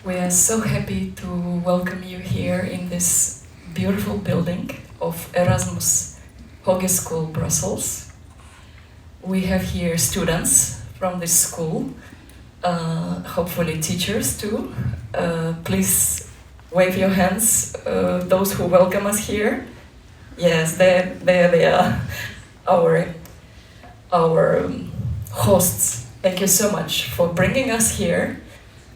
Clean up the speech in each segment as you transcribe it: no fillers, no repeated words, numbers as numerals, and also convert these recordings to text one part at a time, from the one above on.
We are so happy to welcome you here in this beautiful building of Erasmushogeschool, Brussels. We have here students from this school, hopefully teachers too. Please wave your hands, those who welcome us here. Yes, there they are, our hosts. Thank you so much for bringing us here,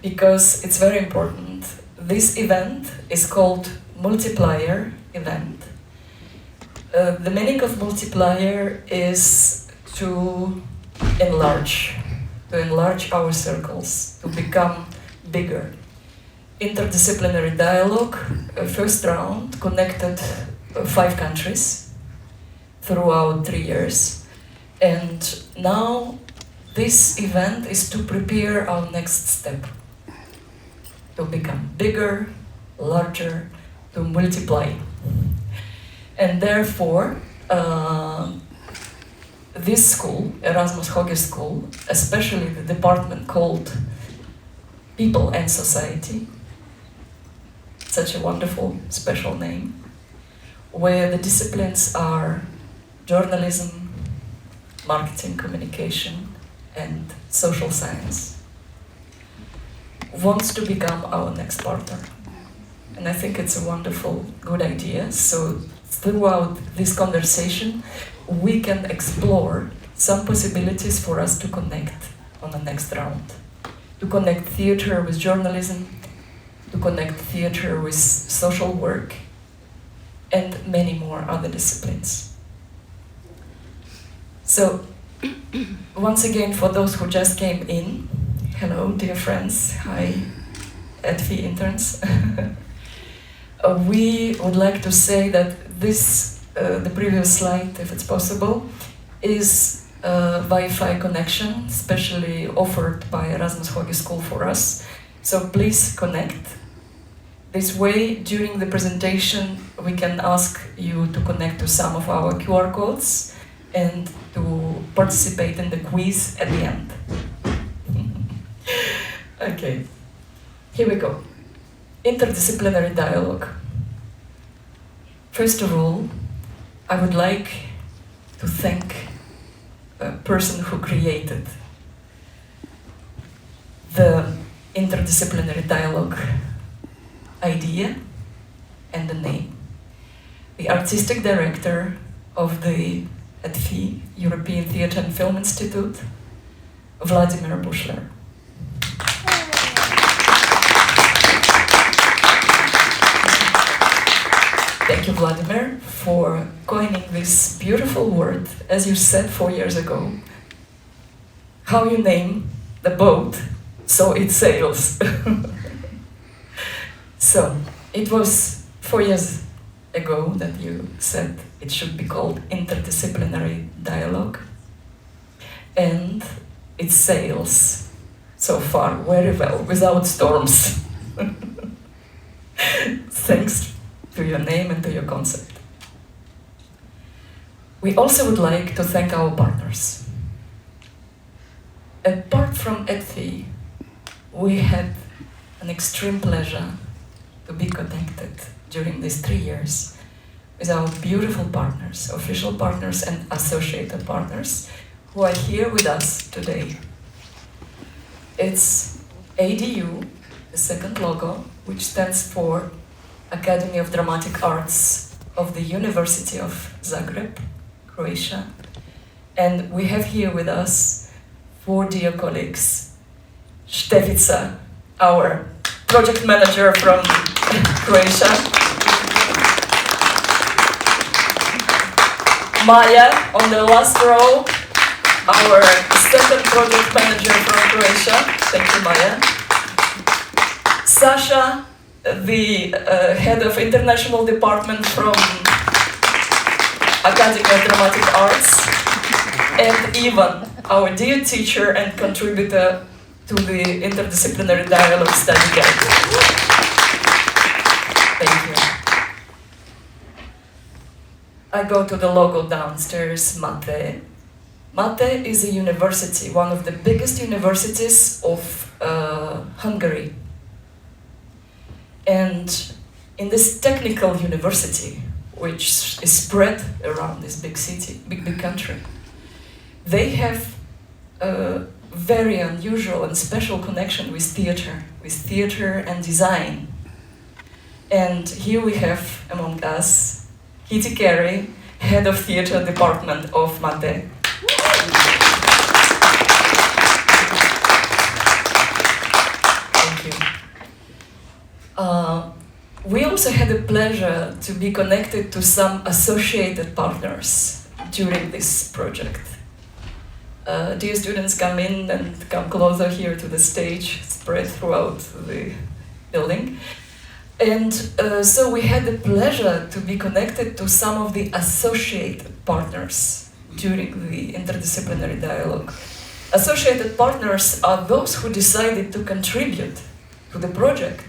because it's very important. This event is called Multiplier event. The meaning of multiplier is to enlarge our circles, to become bigger. Interdisciplinary Dialogue, first round, connected 5 countries throughout 3 years. And now this event is to prepare our next step, to become bigger, larger, to multiply. And therefore, this school, Erasmushogeschool, especially the department called People and Society, such a wonderful, special name, where the disciplines are journalism, marketing, communication, and social science, wants to become our next partner. And I think it's a wonderful, good idea. So throughout this conversation, we can explore some possibilities for us to connect on the next round. To connect theater with journalism, to connect theater with social work, and many more other disciplines. So, once again, for those who just came in, hello, dear friends, hi, ETFI interns. We would like to say that this, the previous slide, if it's possible, is a Wi-Fi connection, specially offered by Erasmushogeschool for us. So please connect. This way, during the presentation, we can ask you to connect to some of our QR codes and to participate in the quiz at the end. Okay, here we go. Interdisciplinary dialogue. First of all, I would like to thank a person who created the interdisciplinary dialogue idea and the name. The artistic director of the ETFI, European Theatre and Film Institute, Vladimir Bushler. Thank you, Vladimir, for coining this beautiful word, as you said 4 years ago. How you name the boat, so it sails. So, it was 4 years ago that you said it should be called Interdisciplinary Dialogue. And it sails so far very well, without storms. Thanks to your name and to your concept. We also would like to thank our partners. Apart from ETFI, we had an extreme pleasure to be connected during these 3 years with our beautiful partners, official partners and associated partners, who are here with us today. It's ADU, the second logo, which stands for Academy of Dramatic Arts of the University of Zagreb, Croatia. And we have here with us 4 dear colleagues. Štefica, our project manager from Croatia. Maja, on the last row, our second project manager from Croatia. Thank you, Maja. Sasha, the head of international department from Academy of Dramatic Arts. And Ivan, our dear teacher and contributor to the Interdisciplinary Dialogue study guide. Thank you. I go to the logo downstairs, Mate. Mate is a university, one of the biggest universities of Hungary. And in this technical university, which is spread around this big city, big country, they have a very unusual and special connection with theater and design. And here we have among us Kitty Carey, head of theater department of MATE. Thank you. We also had the pleasure to be connected to some associated partners during this project. Dear students, come in and come closer here to the stage, spread throughout the building. And so we had the pleasure to be connected to some of the associated partners during the interdisciplinary dialogue. Associated partners are those who decided to contribute to the project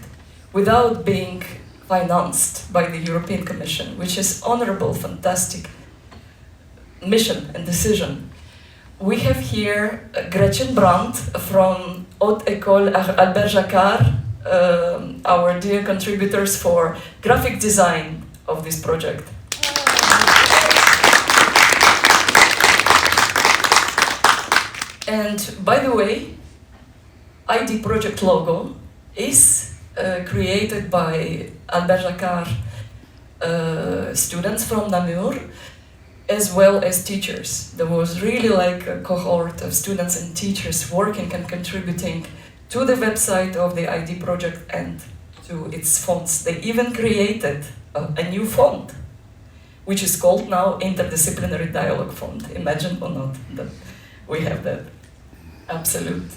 without being financed by the European Commission, which is honorable, fantastic mission and decision. We have here Gretchen Brandt from Haute École Albert Jacquard, our dear contributors for graphic design of this project. And by the way, ID project logo is created by Albert Jacquard students from Namur, as well as teachers. There was really like a cohort of students and teachers working and contributing to the website of the ID project and to its fonts. They even created a new font, which is called now Interdisciplinary Dialogue font. Imagine or not that we have that absolute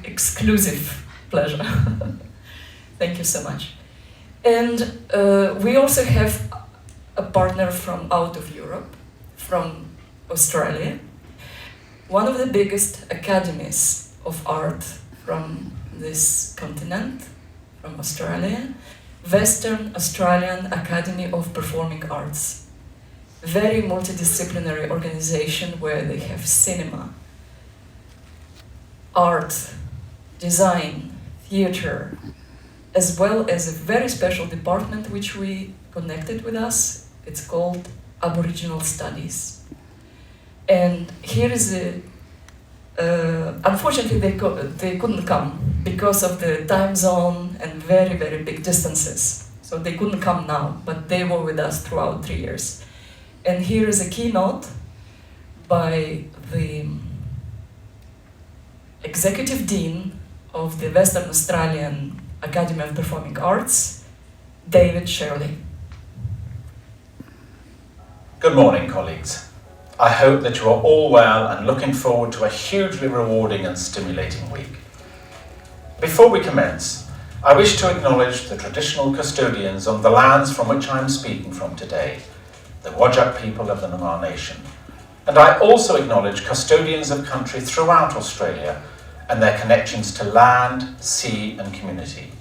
exclusive pleasure. Thank you so much. And we also have a partner from out of Europe, from Australia, one of the biggest academies of art from this continent, from Australia, Western Australian Academy of Performing Arts. Very multidisciplinary organization where they have cinema, art, design, theater, as well as a very special department which we connected with us. It's called Aboriginal Studies. And here is a unfortunately, they couldn't come because of the time zone and very, very big distances. So they couldn't come now, but they were with us throughout 3 years. And here is a keynote by the Executive Dean of the Western Australian Academy of Performing Arts, David Shirley. Good morning, colleagues. I hope that you are all well and looking forward to a hugely rewarding and stimulating week. Before we commence, I wish to acknowledge the traditional custodians on the lands from which I am speaking from today, the Whadjuk people of the Noongar Nation. And I also acknowledge custodians of country throughout Australia and their connections to land, sea and community.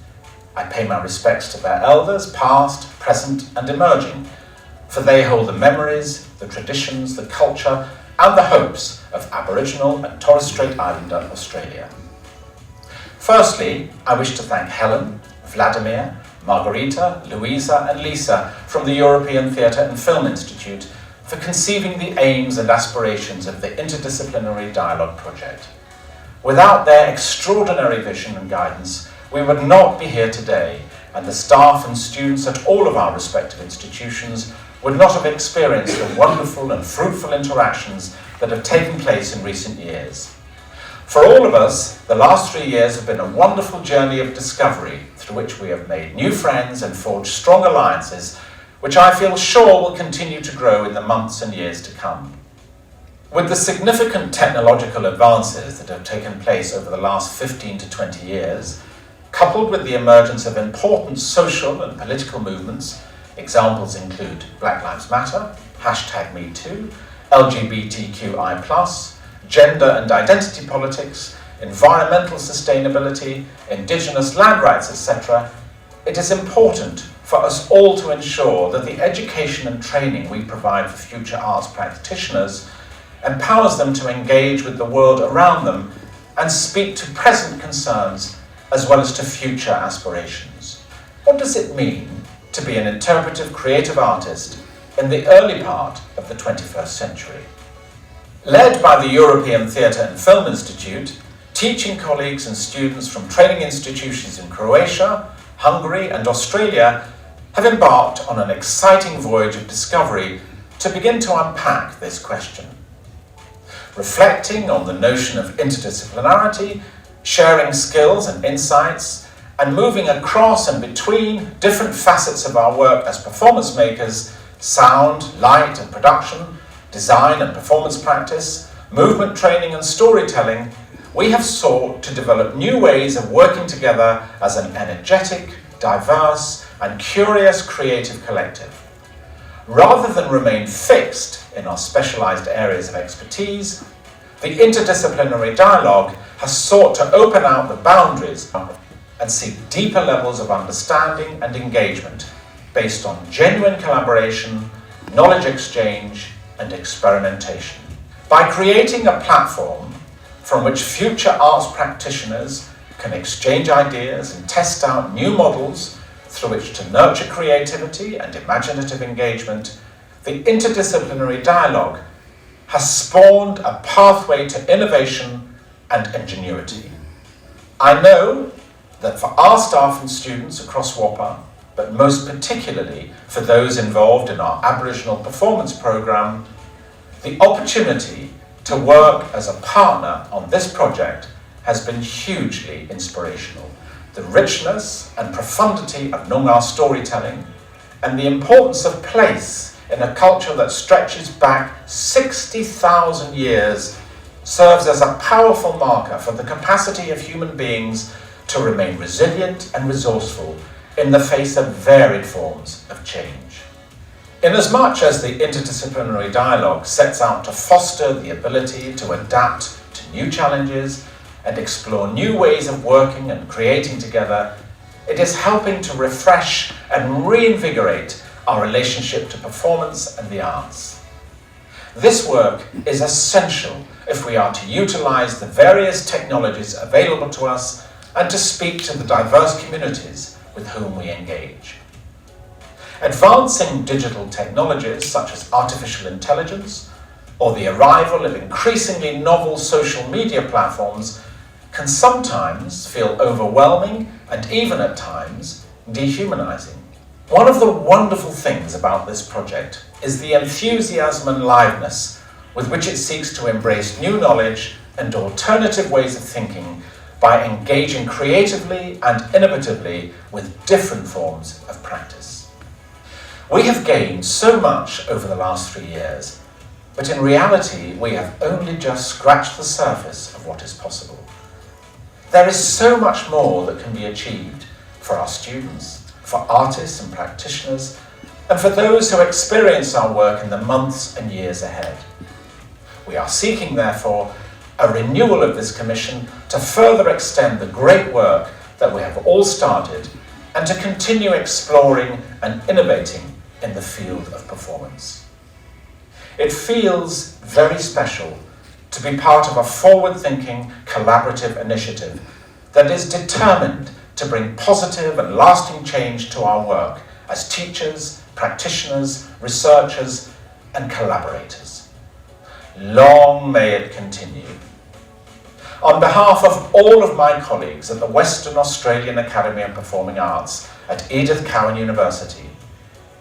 I pay my respects to their elders, past, present and emerging, for they hold the memories, the traditions, the culture and the hopes of Aboriginal and Torres Strait Islander Australia. Firstly, I wish to thank Helen, Vladimir, Margarita, Louisa and Lisa from the European Theatre and Film Institute for conceiving the aims and aspirations of the Interdisciplinary Dialogue project. Without their extraordinary vision and guidance, we would not be here today, and the staff and students at all of our respective institutions would not have experienced the wonderful and fruitful interactions that have taken place in recent years. For all of us, the last 3 years have been a wonderful journey of discovery through which we have made new friends and forged strong alliances, which I feel sure will continue to grow in the months and years to come. With the significant technological advances that have taken place over the last 15 to 20 years, coupled with the emergence of important social and political movements, examples include Black Lives Matter, #MeToo, LGBTQI+, gender and identity politics, environmental sustainability, indigenous land rights, etc., it is important for us all to ensure that the education and training we provide for future arts practitioners empowers them to engage with the world around them and speak to present concerns as well as to future aspirations. what does it mean to be an interpretive creative artist in the early part of the 21st century? Led by the European Theatre and Film Institute, teaching colleagues and students from training institutions in Croatia, Hungary and Australia have embarked on an exciting voyage of discovery to begin to unpack this question. Reflecting on the notion of interdisciplinarity, sharing skills and insights, and moving across and between different facets of our work as performance makers, sound, light and production, design and performance practice, movement training and storytelling, we have sought to develop new ways of working together as an energetic, diverse and curious creative collective. Rather than remain fixed in our specialised areas of expertise, the interdisciplinary dialogue has sought to open out the boundaries and seek deeper levels of understanding and engagement based on genuine collaboration, knowledge exchange and experimentation. By creating a platform from which future arts practitioners can exchange ideas and test out new models through which to nurture creativity and imaginative engagement, the interdisciplinary dialogue has spawned a pathway to innovation and ingenuity. I know that for our staff and students across WAPA, but most particularly for those involved in our Aboriginal performance programme, the opportunity to work as a partner on this project has been hugely inspirational. The richness and profundity of Noongar storytelling and the importance of place in a culture that stretches back 60,000 years serves as a powerful marker for the capacity of human beings to remain resilient and resourceful in the face of varied forms of change. Inasmuch as the interdisciplinary dialogue sets out to foster the ability to adapt to new challenges and explore new ways of working and creating together, it is helping to refresh and reinvigorate our relationship to performance and the arts. This work is essential if we are to utilise the various technologies available to us and to speak to the diverse communities with whom we engage. Advancing digital technologies such as artificial intelligence or the arrival of increasingly novel social media platforms can sometimes feel overwhelming and even at times dehumanizing. One of the wonderful things about this project is the enthusiasm and liveness with which it seeks to embrace new knowledge and alternative ways of thinking by engaging creatively and innovatively with different forms of practice. We have gained so much over the last 3 years, but in reality we have only just scratched the surface of what is possible. There is so much more that can be achieved for our students, for artists and practitioners, and for those who experience our work in the months and years ahead. We are seeking, therefore, a renewal of this commission to further extend the great work that we have all started and to continue exploring and innovating in the field of performance. It feels very special to be part of a forward-thinking, collaborative initiative that is determined to bring positive and lasting change to our work as teachers, practitioners, researchers, and collaborators. Long may it continue. On behalf of all of my colleagues at the Western Australian Academy of Performing Arts at Edith Cowan University,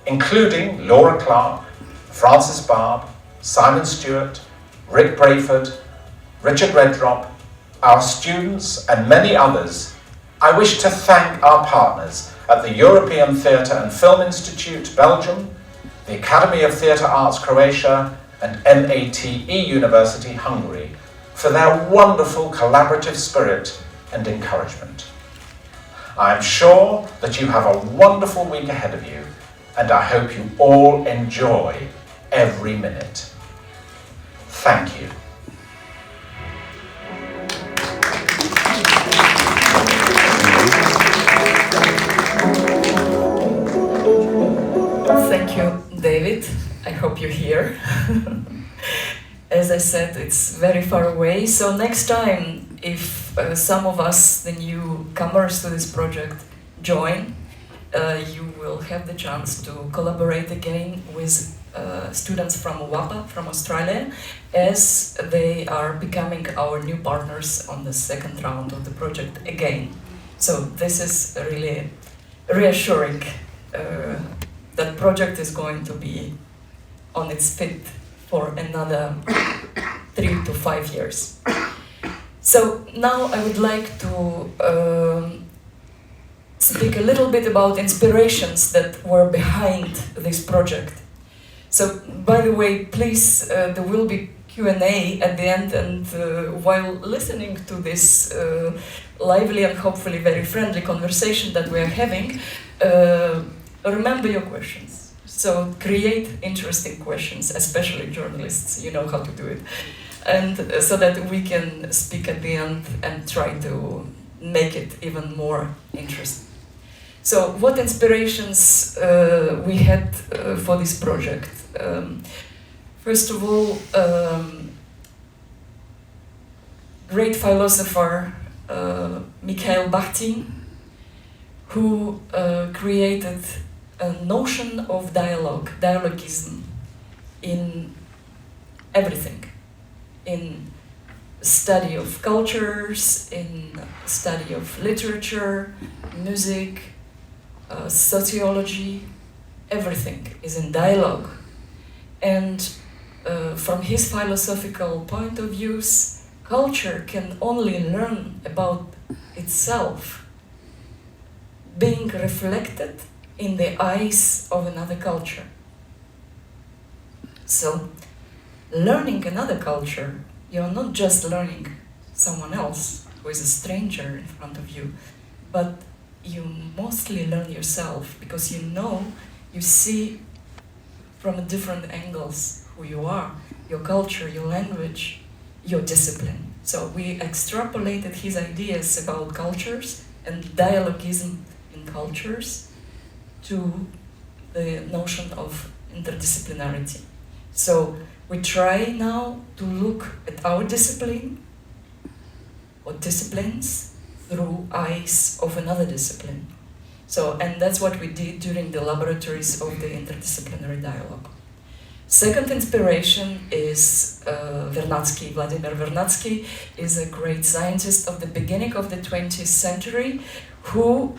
including Laura Clark, Francis Barb, Simon Stewart, Rick Brayford, Richard Redrop, our students and many others, I wish to thank our partners at the European Theatre and Film Institute, Belgium, the Academy of Theatre Arts, Croatia, and MATE University, Hungary, for their wonderful collaborative spirit and encouragement. I am sure that you have a wonderful week ahead of you, and I hope you all enjoy every minute. Thank you. Thank you, David. I hope you're here. As I said, it's very far away, so next time, if some of us, the newcomers to this project, join, you will have the chance to collaborate again with students from WAPA, from Australia, as they are becoming our new partners on the second round of the project again. So this is really reassuring. That project is going to be on its feet for another 3 to 5 years. So now I would like to speak a little bit about inspirations that were behind this project. So, by the way, please, there will be Q&A at the end, and while listening to this lively and hopefully very friendly conversation that we are having, remember your questions. So create interesting questions, especially journalists, you know how to do it. And so that we can speak at the end and try to make it even more interesting. So what inspirations we had for this project? First of all, great philosopher Mikhail Bakhtin, who created a notion of dialogue, dialogism, in everything, in study of cultures, in study of literature, music, sociology, everything is in dialogue. And from his philosophical point of view, culture can only learn about itself being reflected in the eyes of another culture. So, learning another culture, you're not just learning someone else who is a stranger in front of you, but you mostly learn yourself, because you know, you see from different angles who you are, your culture, your language, your discipline. So we extrapolated his ideas about cultures and dialogism in cultures to the notion of interdisciplinarity. So we try now to look at our discipline or disciplines through eyes of another discipline. So, and that's what we did during the laboratories of the Interdisciplinary Dialogue. Second inspiration is Vernadsky. Vladimir Vernadsky is a great scientist of the beginning of the 20th century who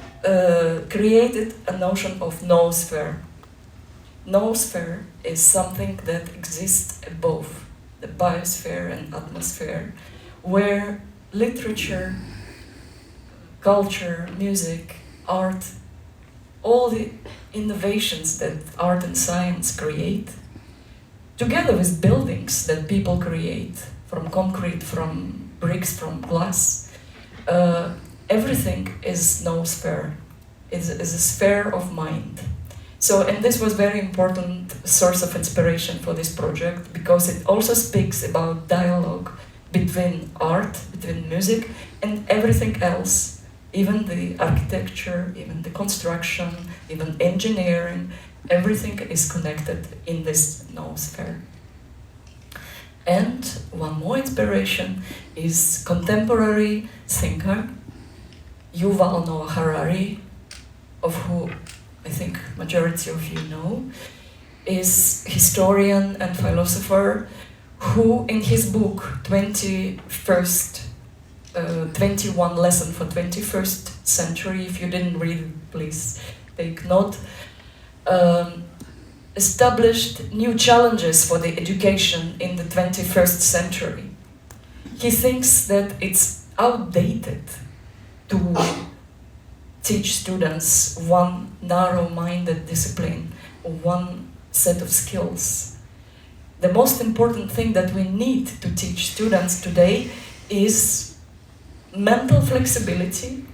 created a notion of noosphere. Noosphere is something that exists above the biosphere and atmosphere, where literature, culture, music, art, all the innovations that art and science create, together with buildings that people create from concrete, from bricks, from glass, everything is noosphere, is a sphere of mind. So, and this was very important source of inspiration for this project, because it also speaks about dialogue between art, between music, and everything else, even the architecture, even the construction, even engineering, everything is connected in this noosphere. And one more inspiration is contemporary thinker Yuval Noah Harari, of who I think majority of you know, is historian and philosopher who in his book 21 Lesson for 21st Century, if you didn't read it, please take note, established new challenges for the education in the 21st century. He thinks that it's outdated to teach students one narrow-minded discipline or one set of skills. The most important thing that we need to teach students today is mental flexibility,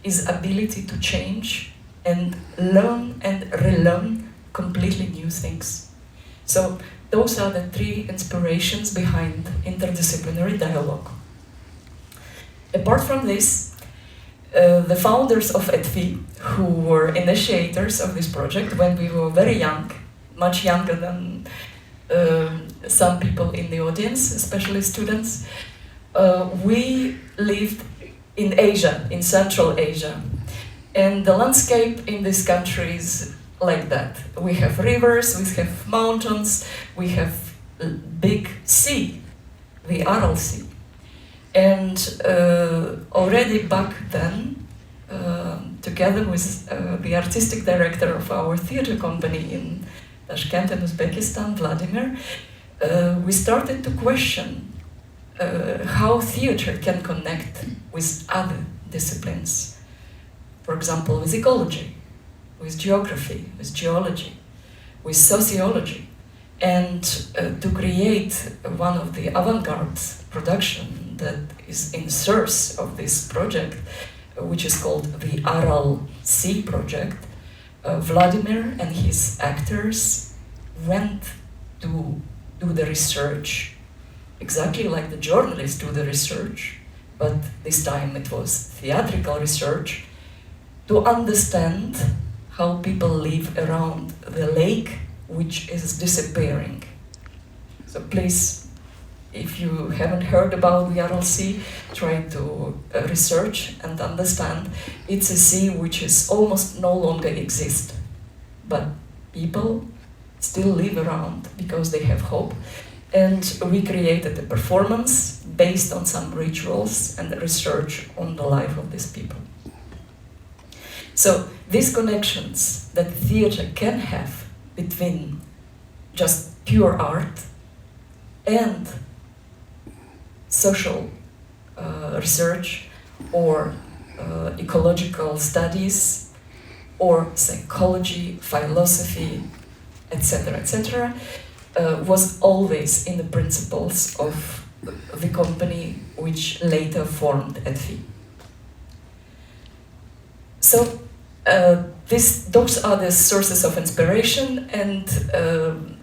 is ability to change and learn and relearn completely new things. So those are the three inspirations behind interdisciplinary dialogue. Apart from this, the founders of ETFI, who were initiators of this project when we were very young, much younger than some people in the audience, especially students, we lived in Asia, in Central Asia. And the landscape in this country is like that. We have rivers, we have mountains, we have a big sea, the Aral Sea. And already back then, together with the artistic director of our theater company in Tashkent in Uzbekistan, Vladimir, we started to question how theater can connect with other disciplines. For example, with ecology, with geography, with geology, with sociology, and to create one of the avant-garde production that is in source of this project, which is called the Aral Sea Project. Vladimir and his actors went to do the research, exactly like the journalists do the research, but this time it was theatrical research, to understand how people live around the lake which is disappearing. So please, if you haven't heard about the Aral Sea, try to research and understand. It's a sea which is almost no longer exist, but people still live around because they have hope. And we created a performance based on some rituals and research on the life of these people. So these connections that theater can have between just pure art and social research or ecological studies or psychology, philosophy, etc., was always in the principles of the company which later formed ETFI. So those are the sources of inspiration, and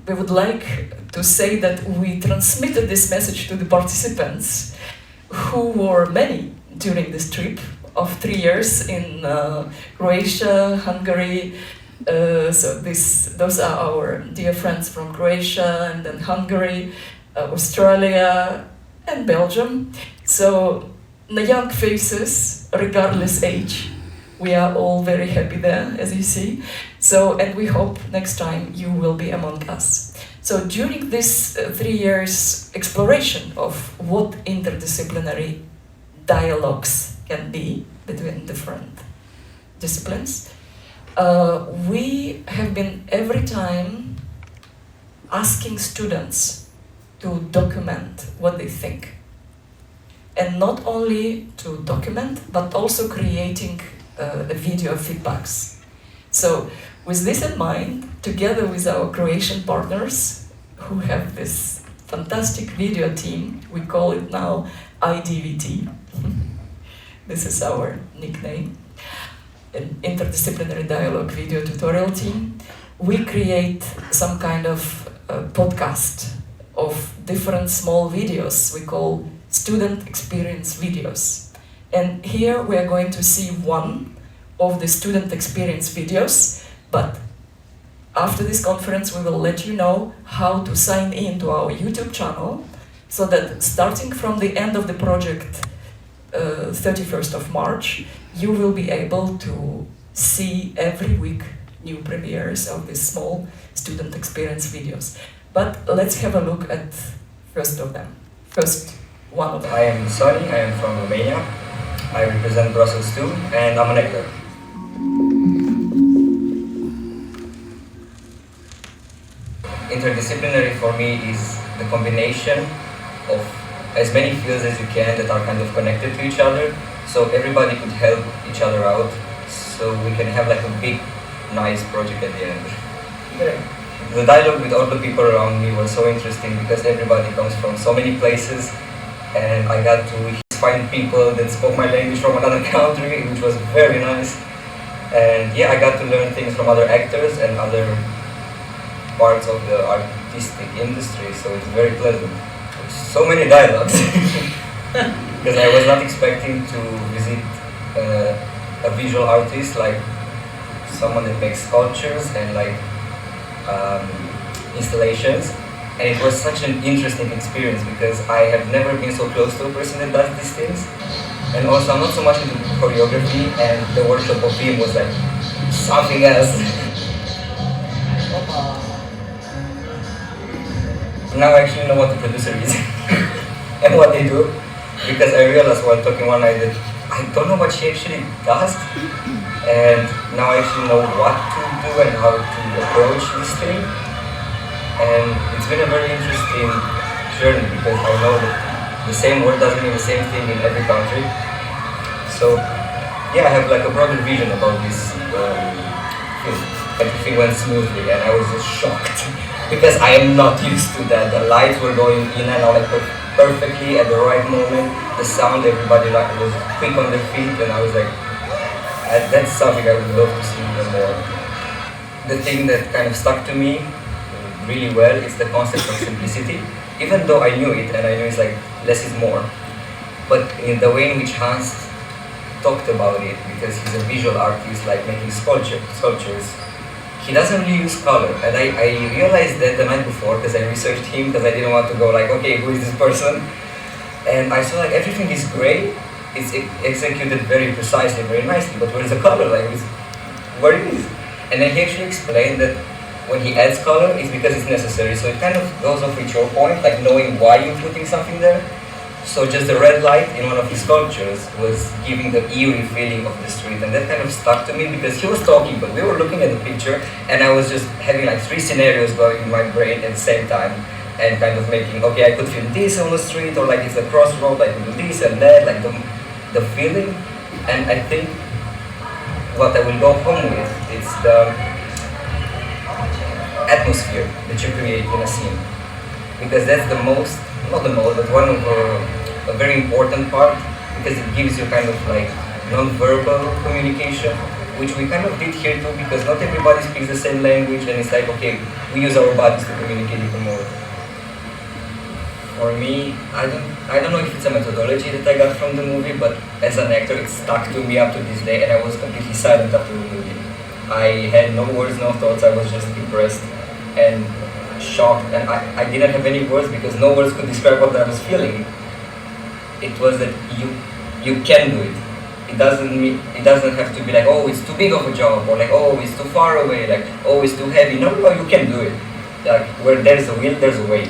we would like to say that we transmitted this message to the participants, who were many during this trip of 3 years in Croatia, Hungary. So those are our dear friends from Croatia, and then Hungary, Australia, and Belgium. So the young faces, regardless age. We are all very happy there, as you see. So, and we hope next time you will be among us. So during this 3 years exploration of what interdisciplinary dialogues can be between different disciplines, we have been every time asking students to document what they think. And not only to document, but also creating a video feedbacks. So with this in mind, together with our Croatian partners who have this fantastic video team, we call it now IDVT. This is our nickname, an Interdisciplinary Dialogue video tutorial team. We create some kind of podcast of different small videos we call student experience videos. And here we are going to see one of the student experience videos, but after this conference we will let you know how to sign in to our YouTube channel, so that starting from the end of the project, 31st of March, you will be able to see every week new premieres of these small student experience videos. But let's have a look at first one of them. I am Sonny, I am from Romania. I represent Brussels 2, and I'm an actor. Interdisciplinary for me is the combination of as many fields as you can that are kind of connected to each other, so everybody could help each other out, so we can have like a big, nice project at the end. The dialogue with all the people around me was so interesting because everybody comes from so many places, and I got to find people that spoke my language from another country, which was very nice. And yeah, I got to learn things from other actors and other parts of the artistic industry, so it's very pleasant. So many dialogues, because I was not expecting to visit a visual artist, like someone that makes sculptures and like installations. And it was such an interesting experience because I have never been so close to a person that does these things. And also I'm not so much into choreography, and the workshop of him was like something else. Now I actually know what the producer is and what they do, because I realized while talking one night that I don't know what she actually does, and now I actually know what to do and how to approach this thing. And it's been a very interesting journey, because I know that the same word doesn't mean the same thing in every country. So yeah, I have like a broader vision about this film. Everything went smoothly, and I was just shocked because I am not used to that. The lights were going in and out like perfectly at the right moment. The sound, everybody like was quick on their feet, and I was like, that's something I would love to see even more. The thing that kind of stuck to me really well is the concept of simplicity. Even though I knew it, and I knew it's like less is more, but in the way in which Hans talked about it, because he's a visual artist, like making sculptures, he doesn't really use color. And I realized that the night before, because I researched him, because I didn't want to go like, okay, who is this person? And I saw like everything is gray, it's executed very precisely, very nicely, but where's the color? Like, where it is? And then he actually explained that when he adds color, it's because it's necessary. So it kind of goes off with your point, like knowing why you're putting something there. So just the red light in one of his sculptures was giving the eerie feeling of the street, and that kind of stuck to me because he was talking, but we were looking at the picture, and I was just having like 3 scenarios going in my brain at the same time, and kind of making, okay, I could feel this on the street, or like it's a crossroad, I could do this and that, like the feeling. And I think what I will go home with is the atmosphere that you create in a scene, because that's the most, not the most, but one of a very important part, because it gives you kind of like non-verbal communication, which we kind of did here too, because not everybody speaks the same language, and it's like, okay, we use our bodies to communicate even more. For me, I don't know if it's a methodology that I got from the movie, but as an actor, it stuck to me up to this day, and I was completely silent after the movie. I had no words, no thoughts, I was just impressed and shocked, and I didn't have any words because no words could describe what I was feeling. It was that you can do it. It doesn't have to be like, oh, it's too big of a job, or like, oh, it's too far away, like, oh, it's too heavy. No, you can do it. Like, where there's a will, there's a way.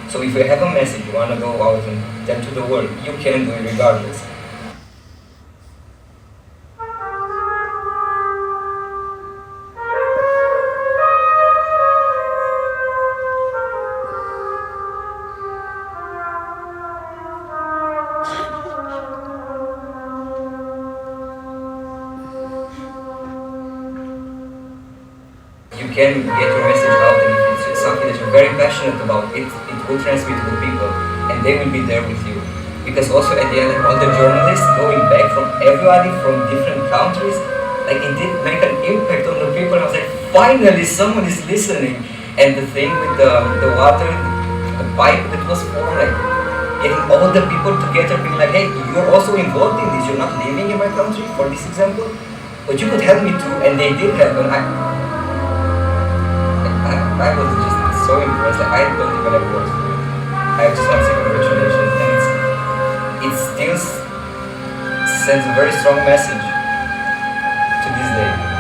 So if you have a message, you want to go out and tell to the world, you can do it regardless. You can get your message out, and if it's something that you're very passionate about, it will transmit to the people, and they will be there with you. Because also at the end, all the journalists going back from everybody from different countries, like it did make an impact on the people. I was like, finally someone is listening. And the thing with the water, the pipe that was formed, like getting all the people together, being like, hey, you're also involved in this. You're not living in my country, for this example, but you could help me too. And they did help, and I was just so impressed. Like, I don't even have words for it. I just want to say congratulations, and it still sends a very strong message to this day.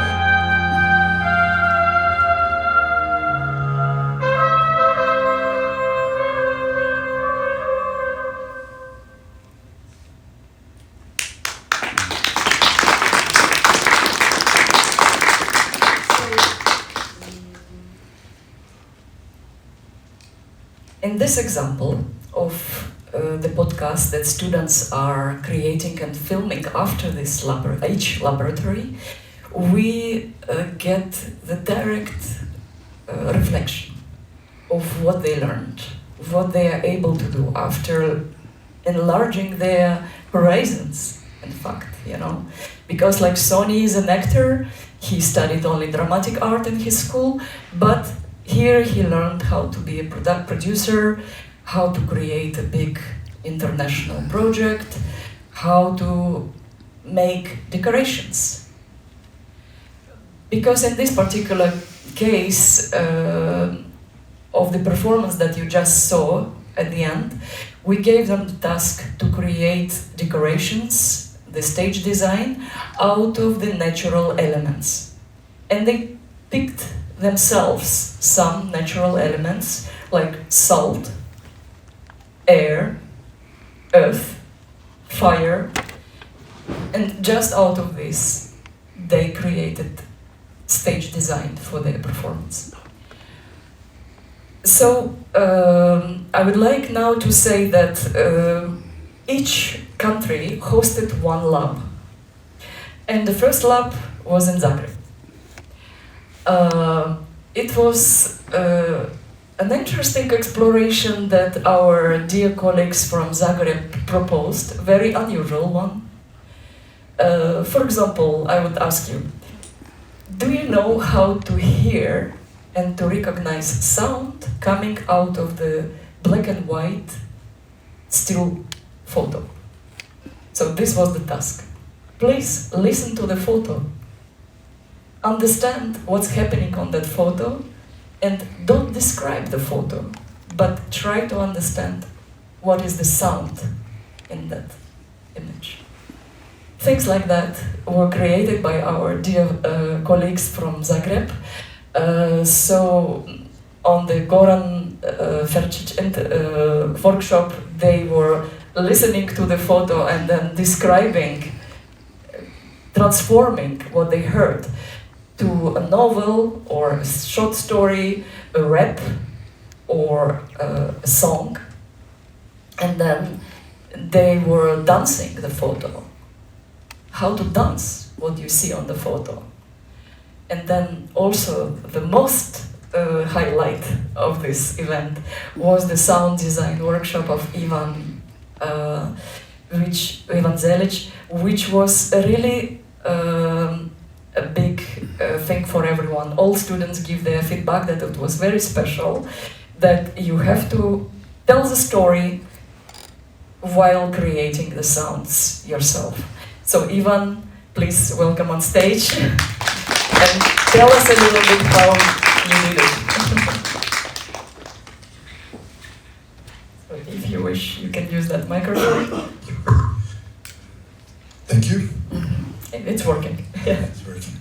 In this example of the podcast that students are creating and filming after this each laboratory, we get the direct reflection of what they learned, what they are able to do after enlarging their horizons, in fact, you know. Because like Sonny is an actor, he studied only dramatic art in his school, but here he learned how to be a producer, how to create a big international project, how to make decorations. Because in this particular case of the performance that you just saw at the end, we gave them the task to create decorations, the stage design, out of the natural elements. And they picked themselves some natural elements like salt, air, earth, fire, and just out of this they created stage design for their performance. So I would like now to say that each country hosted one lab, and the first lab was in Zagreb. It was an interesting exploration that our dear colleagues from Zagreb proposed, very unusual one. For example, I would ask you, do you know how to hear and to recognize sound coming out of the black and white still photo? So this was the task. Please listen to the photo. Understand what's happening on that photo, and don't describe the photo, but try to understand what is the sound in that image. Things like that were created by our dear colleagues from Zagreb. So on the Goran Ferčić workshop, they were listening to the photo and then describing, transforming what they heard to a novel or a short story, a rap, or a song. And then they were dancing the photo. How to dance what you see on the photo. And then also the most highlight of this event was the sound design workshop of Ivan Zelic, which was really a big thing for everyone. All students give their feedback that it was very special, that you have to tell the story while creating the sounds yourself. So Ivan, please welcome on stage and tell us a little bit how you did it. So if you wish, you can use that microphone. Thank you. It's working. Yeah. It's working.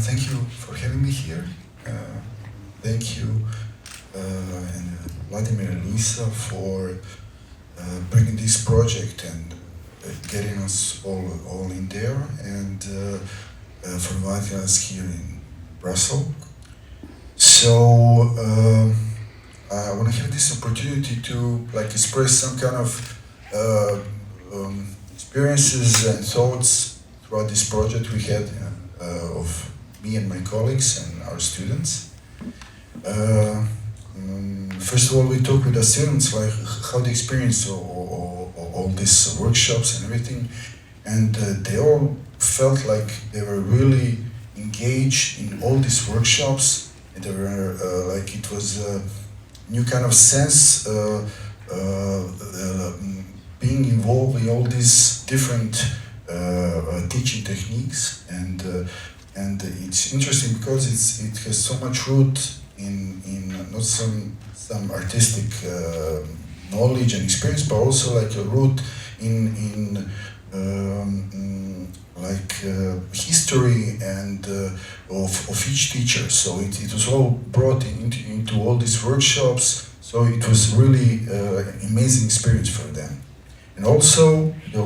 Thank you for having me here. Thank you, and Vladimir and Luisa for bringing this project and getting us all in there, and for inviting us here in Brussels. So I want to have this opportunity to express some kind of experiences and thoughts throughout this project we had of me and my colleagues and our students. First of all, we talked with the students like how they experienced all these workshops and everything, and they all felt like they were really engaged in all these workshops, and they were like it was a new kind of sense being involved in all these different teaching techniques, and it's interesting because it has so much root in not some artistic knowledge and experience, but also like a root in history and of each teacher. So it was all brought into all these workshops. So it was really an amazing experience for them. And also they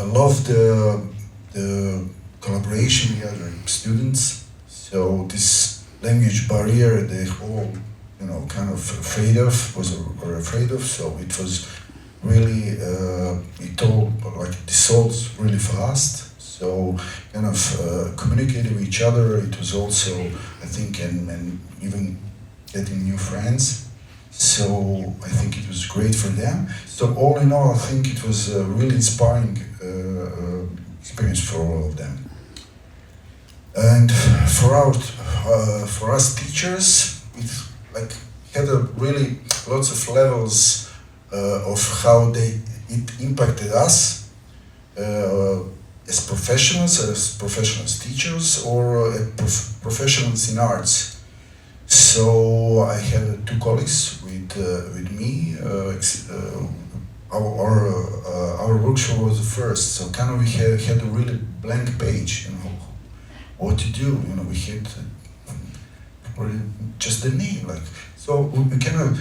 loved the collaboration we had with students. So this language barrier they all kind of afraid of, were afraid of. So it was really, it all like dissolves really fast. So kind of communicating with each other. It was also, I think, and even getting new friends. So I think it was great for them. So all in all, I think it was a really inspiring experience for all of them. And for us teachers, it like had a really lots of levels of how it impacted us as professionals teachers, or professionals in arts. So I had two colleagues with me. Our workshop was the first, so kind of we had a really blank page, what to do. We had just the name, like, so we kind of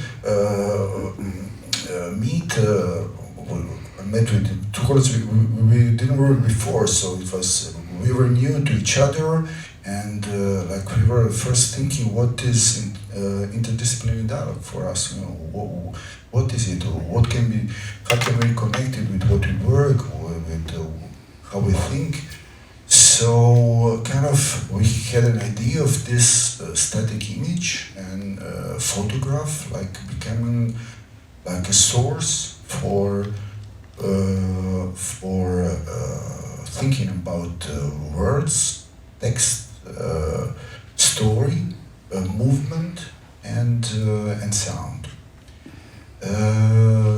met with two colleagues we didn't work before, so it was, we were new to each other, and like we were first thinking, what is interdisciplinary dialogue for us? What is it, or what can be, how can we connect it with what we work, or with how we think? So kind of we had an idea of this static image and photograph like becoming like a source for thinking about words, text, story, movement, and sound.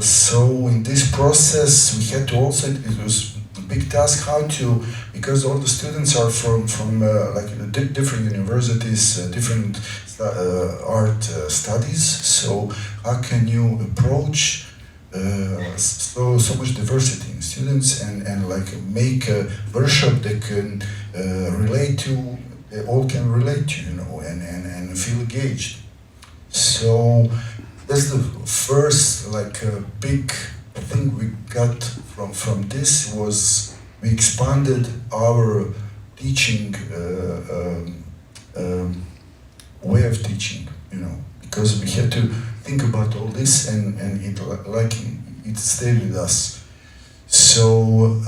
So in this process, we had to also, it was a big task how to, because all the students are from like different universities, different art studies. So how can you approach so much diversity in students and like make a workshop that can relate to, all can relate to, and feel engaged. So that's the first like big thing we got from this, was we expanded our teaching way of teaching, because we had to think about all this, and it stayed with us. So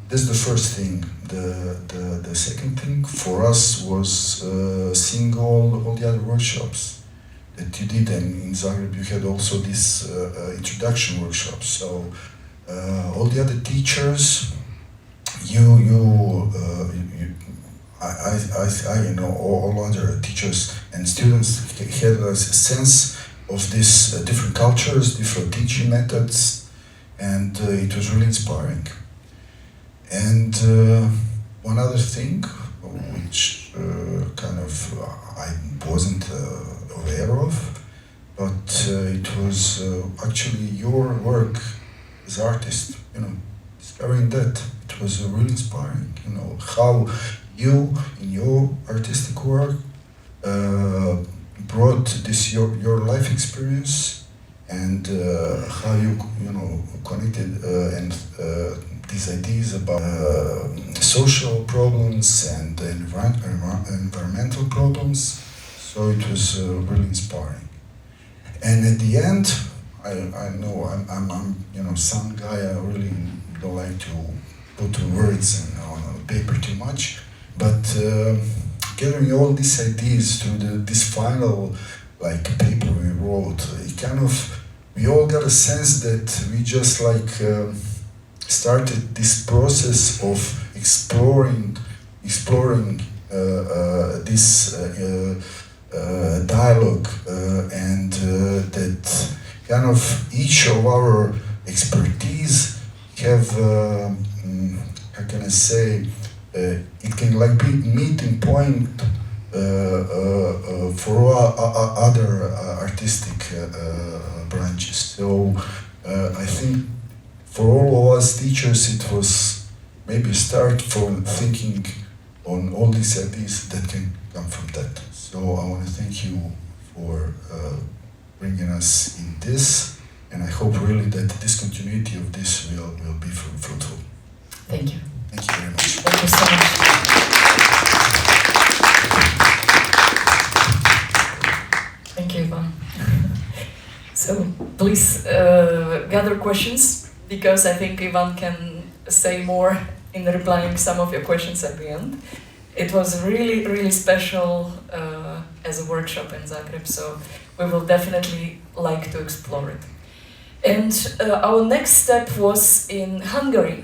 that's the first thing. The second thing for us was seeing all the other workshops that you did, and in Zagreb you had also this introduction workshop. So all the other teachers, all other teachers and students had a sense of these different cultures, different teaching methods, and it was really inspiring. And one other thing, which kind of I wasn't aware of, but it was actually your work as artist, discovering that. It was really inspiring, how you, in your artistic work, brought this your life experience, and how you connected and these ideas about social problems and environmental problems. So it was really inspiring. And at the end, I know I'm some guy. I really don't like to put words on paper too much, but gathering all these ideas to this final like paper we wrote, it kind of, we all got a sense that we just like started this process of exploring this dialogue, and that kind of each of our expertise have, how can I say, it can like be meeting point for other artistic branches. So I think for all of us teachers, it was maybe a start for thinking on all these ideas that can come from that. So I want to thank you for bringing us in this, and I hope really that this continuity of this will be fruitful. Thank you. Thank you very much. Thank you so much. Thank you. please gather questions, because I think Ivan can say more in replying some of your questions at the end. It was really, really special as a workshop in Zagreb, so we will definitely like to explore it. And our next step was in Hungary.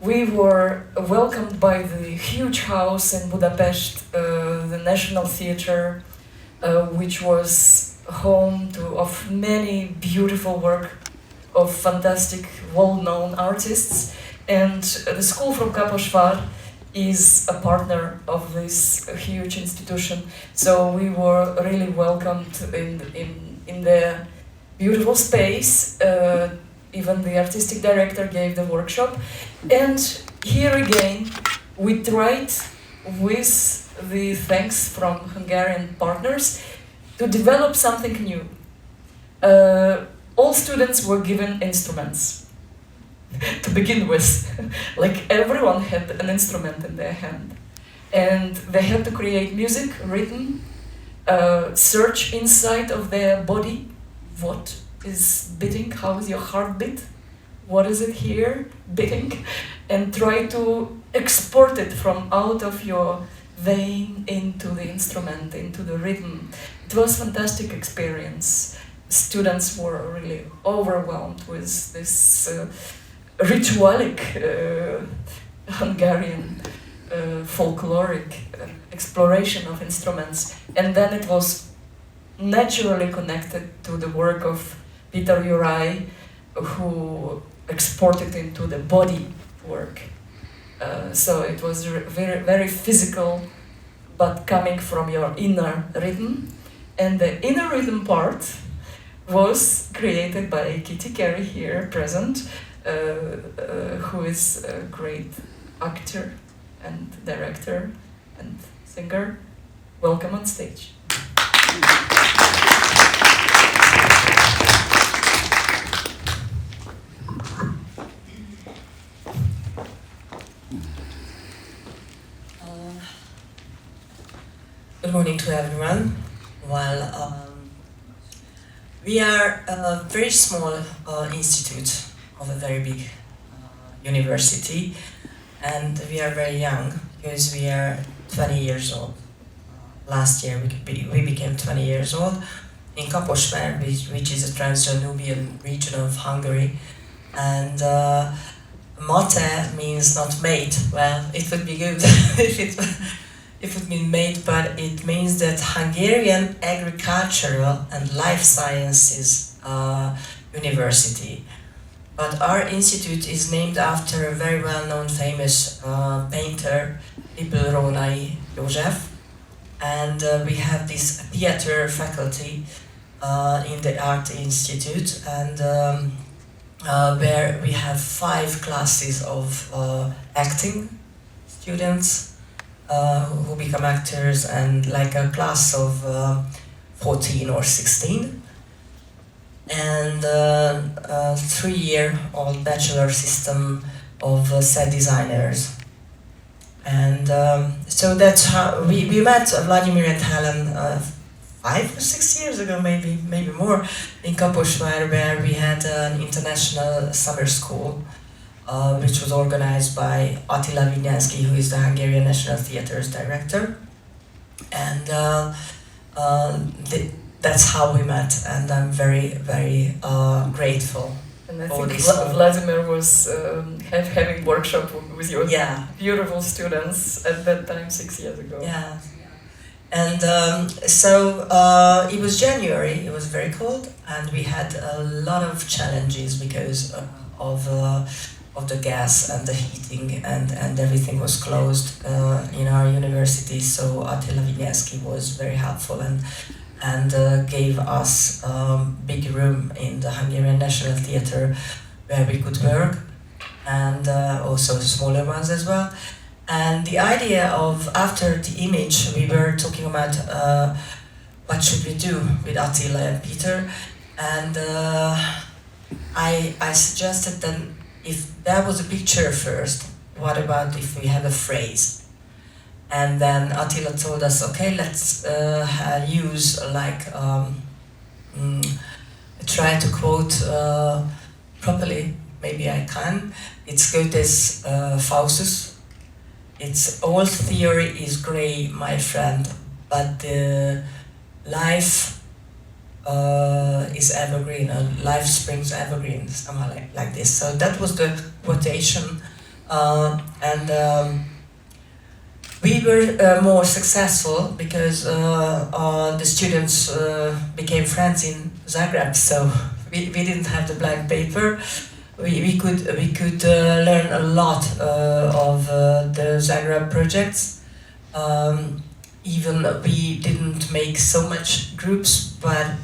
We were welcomed by the huge house in Budapest, the National Theatre, which was home of many beautiful work of fantastic, well-known artists. And the school from Kaposvár is a partner of this huge institution. So we were really welcomed in their beautiful space. Even the artistic director gave the workshop. And here again, we tried, with the thanks from Hungarian partners, to develop something new. All students were given instruments to begin with. Like, everyone had an instrument in their hand. And they had to create music, rhythm, search inside of their body. What is beating? How is your heartbeat? What is it here beating? And try to export it from out of your vein into the instrument, into the rhythm. It was a fantastic experience. Students were really overwhelmed with this ritualic Hungarian folkloric exploration of instruments. And then it was naturally connected to the work of Peter Uri, who exported into the body work. So it was very, very physical, but coming from your inner rhythm. And the inner rhythm part was created by Kitty Carey here present, who is a great actor and director and singer. Welcome on stage. Good morning to everyone. Well, we are a very small institute of a very big university, and we are very young because we are 20 years old. Last year we became 20 years old in Kaposvár, which is a Transdanubian region of Hungary, and mate means not mate. Well, it would be good if it would be made, but it means that Hungarian Agricultural and Life Sciences University. But our institute is named after a very well-known famous painter, Rónai József, and we have this theater faculty in the art institute, and where we have 5 classes of acting students who become actors, and like a class of 14 or 16, and a 3-year-old bachelor system of set designers. And so that's how we met Vladimir and Helen 5 or 6 years ago, maybe more, in Kaposvár, where we had an international summer school, which was organized by Attila Vinyánszky, who is the Hungarian National Theatre's director. And that's how we met, and I'm very, very grateful. And I think Vladimir was having workshop with your beautiful students at that time 6 years ago. Yeah. And so it was January, it was very cold, and we had a lot of challenges because of the gas and the heating, and everything was closed in our university. So Attila Vinyánszky was very helpful and gave us a big room in the Hungarian National Theatre where we could work, and also smaller ones as well. And the idea of, after the image, we were talking about what should we do with Attila and Peter, and I suggested that if that was a picture first, what about if we have a phrase? And then Attila told us, okay, let's use like try to quote properly, maybe I can. It's Goethe's Faustus. It's all theory is grey, my friend, but the life is evergreen, life springs evergreen, somehow like this. So that was the quotation, and we were more successful because the students became friends in Zagreb. So we didn't have the blank paper. We could learn a lot of the Zagreb projects. Even we didn't make so much groups, but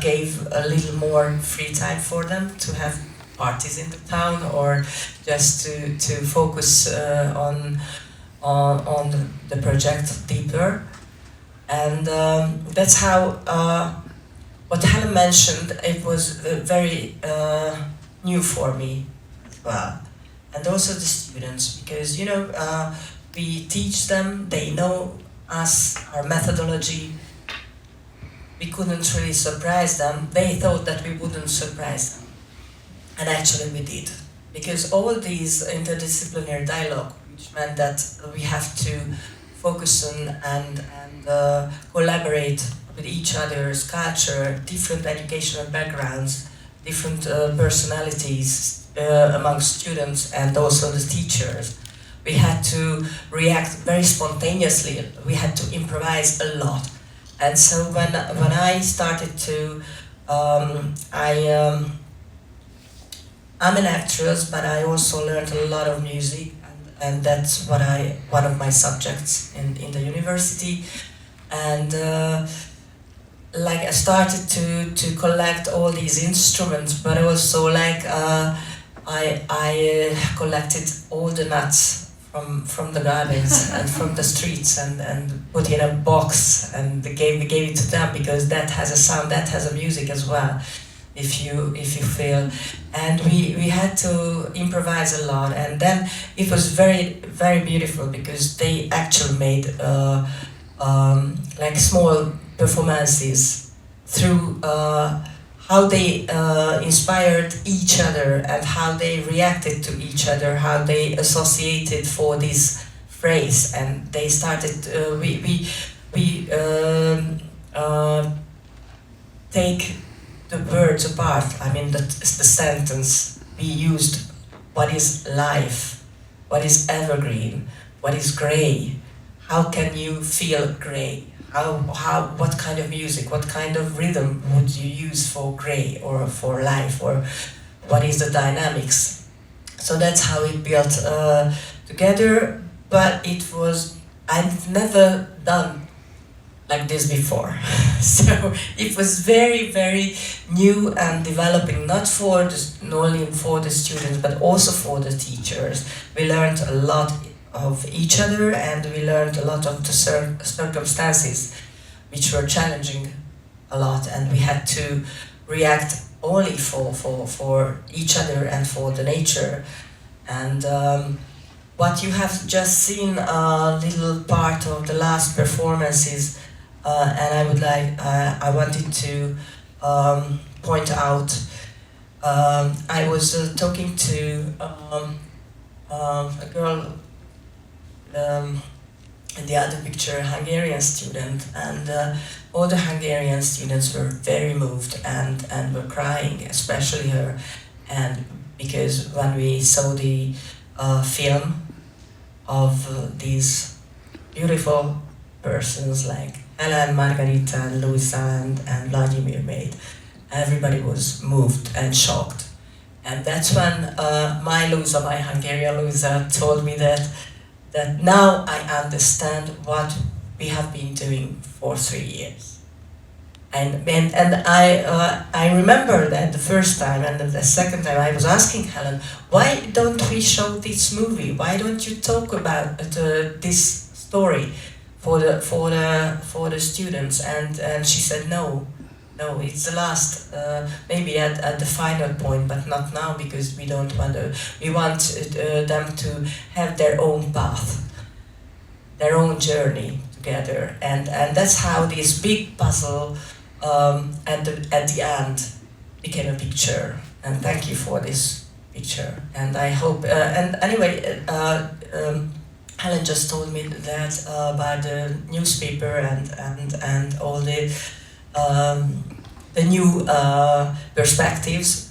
gave a little more free time for them to have parties in the town, or just to focus on the project deeper. And that's how what Helen mentioned, it was very new for me as well, and also the students, because we teach them, they know us, our methodology. We couldn't really surprise them. They thought that we wouldn't surprise them, and actually we did, because all these interdisciplinary dialogue, which meant that we have to focus on and collaborate with each other's culture, different educational backgrounds, different personalities among students and also the teachers. We had to react very spontaneously. We had to improvise a lot. And so when I started to, I'm an actress, but I also learned a lot of music, and that's one of my subjects in the university. And like I started to collect all these instruments, but also like I collected all the nuts from the gardens and from the streets, and put in a box, and we gave it to them, because that has a sound, that has a music as well, if you feel. And we had to improvise a lot, and then it was very, very beautiful, because they actually made like small performances through how they inspired each other, and how they reacted to each other, how they associated for this phrase, and they started. We take the words apart. I mean, the sentence we used. What is life? What is evergreen? What is grey? How can you feel grey? What kind of music, what kind of rhythm would you use for grey or for life, or what is the dynamics? So that's how it built together, but I've never done like this before. So it was very, very new and developing, not only for the students, but also for the teachers. We learned a lot of each other, and we learned a lot of the circumstances which were challenging a lot, and we had to react only for each other and for the nature. And what you have just seen a little part of the last performances, and I wanted to point out, I was talking to a girl in the other picture, a Hungarian student, and all the Hungarian students were very moved and were crying, especially her. And because when we saw the film of these beautiful persons like Helen, Margarita, and Luisa, and Vladimir made, everybody was moved and shocked. And that's when my Hungarian Luisa, told me that now I understand what we have been doing for 3 years. And I remember that the first time, and the second time I was asking Helen, why don't we show this movie? Why don't you talk about this story for the students? And she said no, it's the last, maybe at the final point, but not now, because we don't want to. We want them to have their own path, their own journey together, and that's how this big puzzle at the end became a picture. And thank you for this picture. And I hope, and anyway, Helen just told me that about the newspaper and all the new perspectives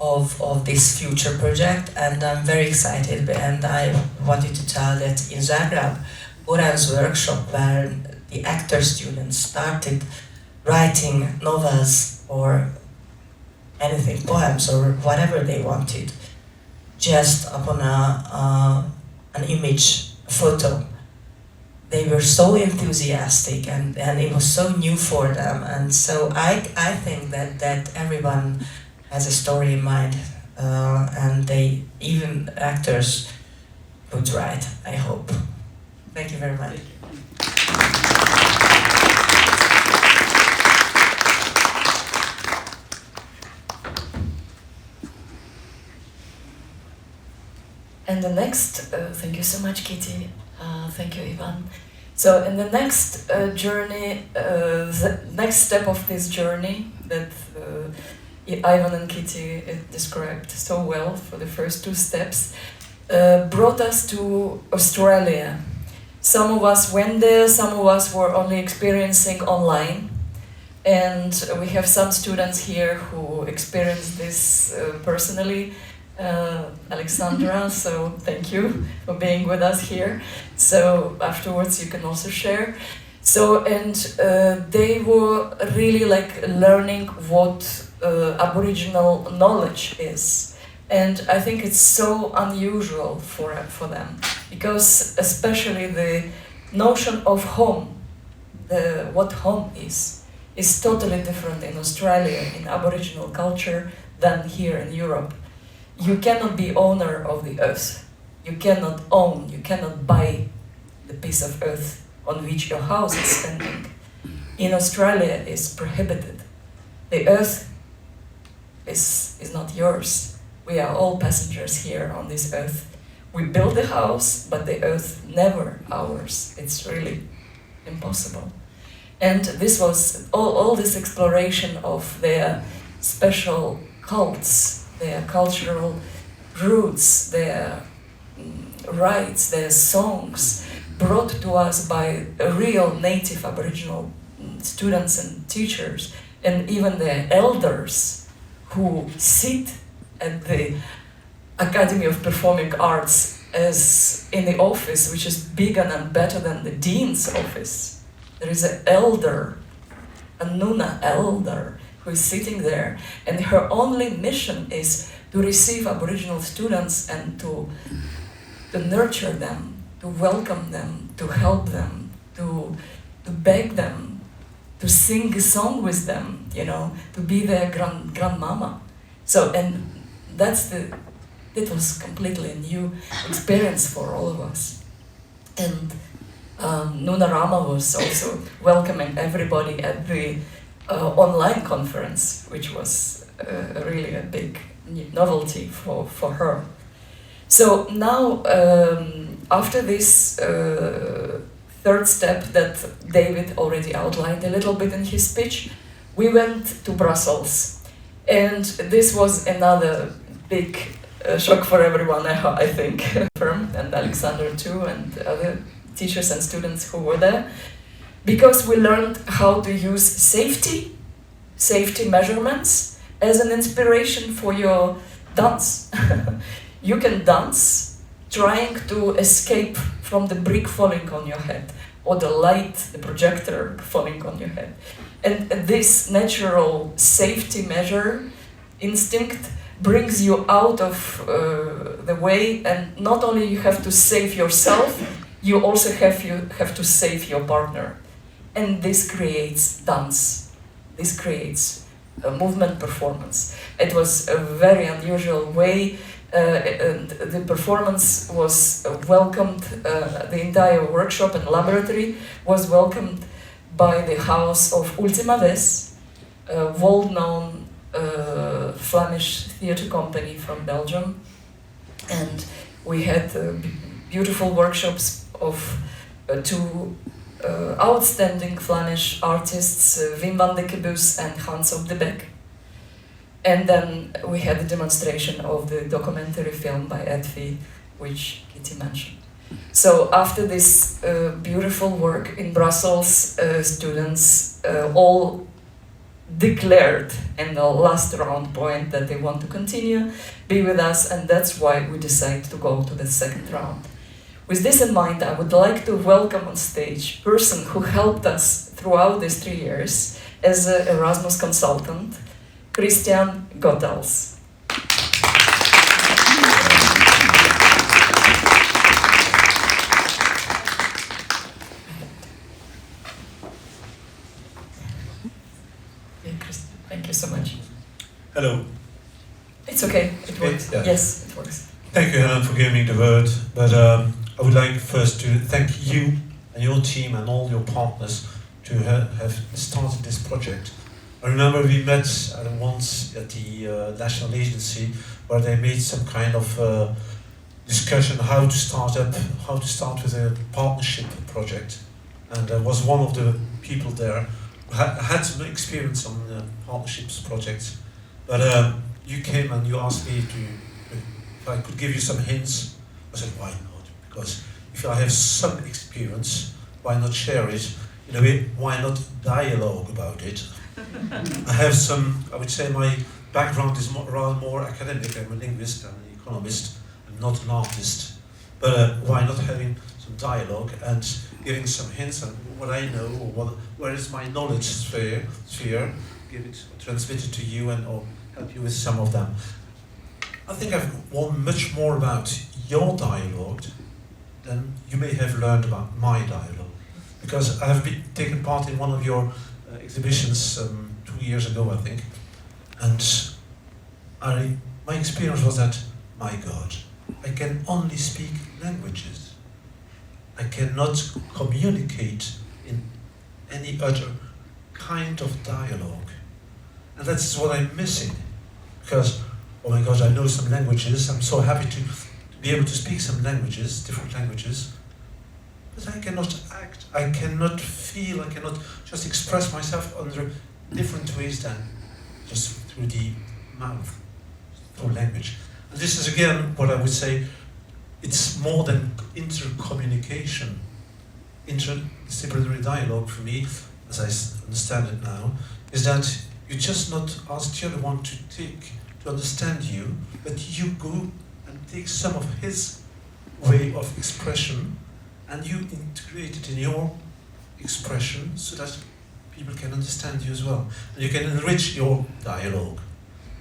of this future project, and I'm very excited. And I wanted to tell that in Zagreb, Boran's workshop, where the actor students started writing novels or anything, poems or whatever they wanted, just upon an image, a photo. They were so enthusiastic, and it was so new for them. And so I think that everyone has a story in mind, and they, even actors, would write, I hope. Thank you very much. And the next, thank you so much, Kitty. Thank you, Ivan. So, in the next journey, the next step of this journey that Ivan and Kitty described so well for the first two steps, brought us to Australia. Some of us went there, some of us were only experiencing online. And we have some students here who experienced this personally. Alexandra, so thank you for being with us here. So afterwards you can also share. So, and they were really like learning what Aboriginal knowledge is. And I think it's so unusual for them, because especially the notion of home, what home is totally different in Australia, in Aboriginal culture, than here in Europe. You cannot be owner of the earth. You cannot own, you cannot buy the piece of earth on which your house is standing. In Australia, it's prohibited. The earth is not yours. We are all passengers here on this earth. We build the house, but the earth never ours. It's really impossible. And this was all this exploration of their special cults, their cultural roots, their rites, their songs, brought to us by real native Aboriginal students and teachers, and even their elders who sit at the Academy of Performing Arts as in the office, which is bigger and better than the dean's office. There is an elder, a Nuna elder, who is sitting there, and her only mission is to receive Aboriginal students and to nurture them, to welcome them, to help them, to beg them, to sing a song with them, you know, to be their grandmama. So, and it was completely a new experience for all of us. And Nuna Rama was also welcoming everybody at the online conference, which was really a big novelty for her. So now, after this third step that David already outlined a little bit in his speech, we went to Brussels. And this was another big shock for everyone, I think, and Alexander too, and other teachers and students who were there, because we learned how to use safety measurements as an inspiration for your dance. You can dance trying to escape from the brick falling on your head, or the light, the projector falling on your head. And this natural safety measure instinct brings you out of the way, and not only you have to save yourself, you also have to save your partner. And this creates dance. This creates a movement performance. It was a very unusual way. And the performance was welcomed, the entire workshop and laboratory was welcomed by the house of Ultima Ves, a well-known Flemish theatre company from Belgium. And we had beautiful workshops of two outstanding Flemish artists Wim van de Kebus and Hans op de Beek. And then we had a demonstration of the documentary film by ETFI, which Kitty mentioned. So after this beautiful work in Brussels, students all declared in the last round point that they want to continue, be with us, and that's why we decided to go to the second round. With this in mind, I would like to welcome on stage a person who helped us throughout these 3 years as an Erasmus consultant, Christian Gottels. Thank you so much. Hello. It's okay, it works. Yeah. Yes, it works. Thank you, Helen, for giving me the word. But I would like first to thank you and your team and all your partners to have started this project. I remember we met once at the National Agency where they made some kind of discussion how to start with a partnership project. And I was one of the people there who had some experience on partnerships projects. But you came and you asked me if I could give you some hints. I said, why not? Because if I have some experience, why not share it? In a way, why not dialogue about it? I have some, I would say my background is rather more academic. I'm a linguist, I'm an economist, I'm not an artist. But why not having some dialogue and giving some hints on what I know, or where is my knowledge sphere, give it, transmit it to you and or help you with some of them. I think I've learned much more about your dialogue than you may have learned about my dialogue. Because I have taken part in one of your exhibitions 2 years ago, I think. And my experience was that, my God, I can only speak languages. I cannot communicate in any other kind of dialogue. And that's what I'm missing. Because, oh my God, I know some languages. I'm so happy to be able to speak some languages, different languages. But I cannot act, I cannot feel, I cannot just express myself under different ways than just through the mouth, through language. And this is again what I would say, it's more than intercommunication. Interdisciplinary dialogue for me, as I understand it now, is that you just not ask the other one to understand you, but you go and take some of his way of expression and you integrate it in your expression so that people can understand you as well. And you can enrich your dialogue.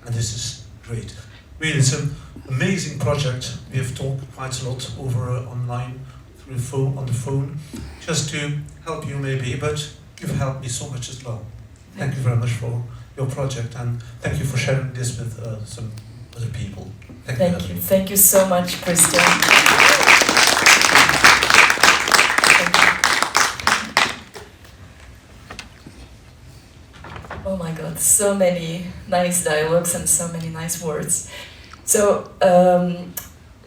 And this is great. Really, it's an amazing project. We have talked quite a lot over online, through the phone, on the phone, just to help you maybe, but you've helped me so much as well. Thank you very much for your project, and thank you for sharing this with some other people. Thank you. Thank you so much, Christian. Oh my God, so many nice dialogues and so many nice words. So,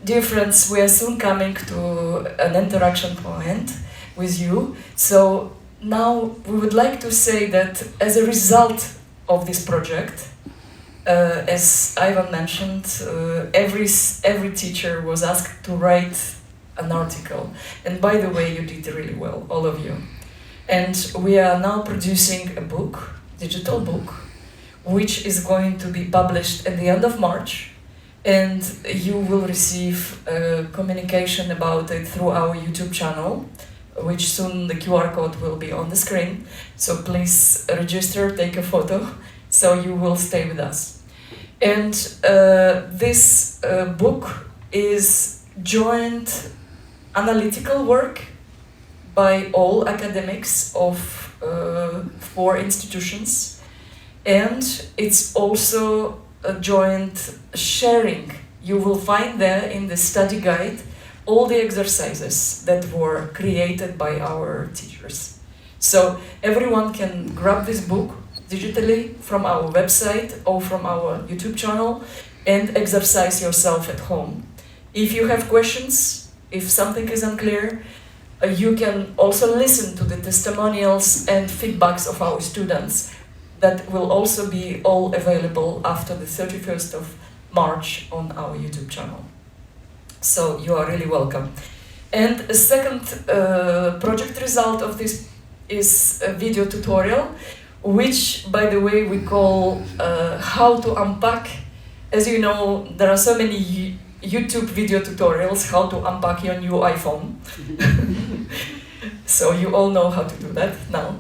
dear friends, we are soon coming to an interaction point with you. So now we would like to say that as a result of this project, as Ivan mentioned, every teacher was asked to write an article. And by the way, you did really well, all of you. And we are now producing a book, digital book, which is going to be published at the end of March. And you will receive communication about it through our YouTube channel, which soon the QR code will be on the screen. So please register, take a photo, so you will stay with us. And this book is joint analytical work by all academics of 4 institutions. And it's also a joint sharing. You will find there in the study guide all the exercises that were created by our teachers. So everyone can grab this book digitally from our website or from our YouTube channel and exercise yourself at home. If you have questions, if something is unclear, You can also listen to the testimonials and feedbacks of our students that will also be all available after the 31st of March on our YouTube channel. So you are really welcome. And a second project result of this is a video tutorial, which, by the way, we call How to Unpack. As you know, there are so many YouTube video tutorials, how to unpack your new iPhone. So you all know how to do that now.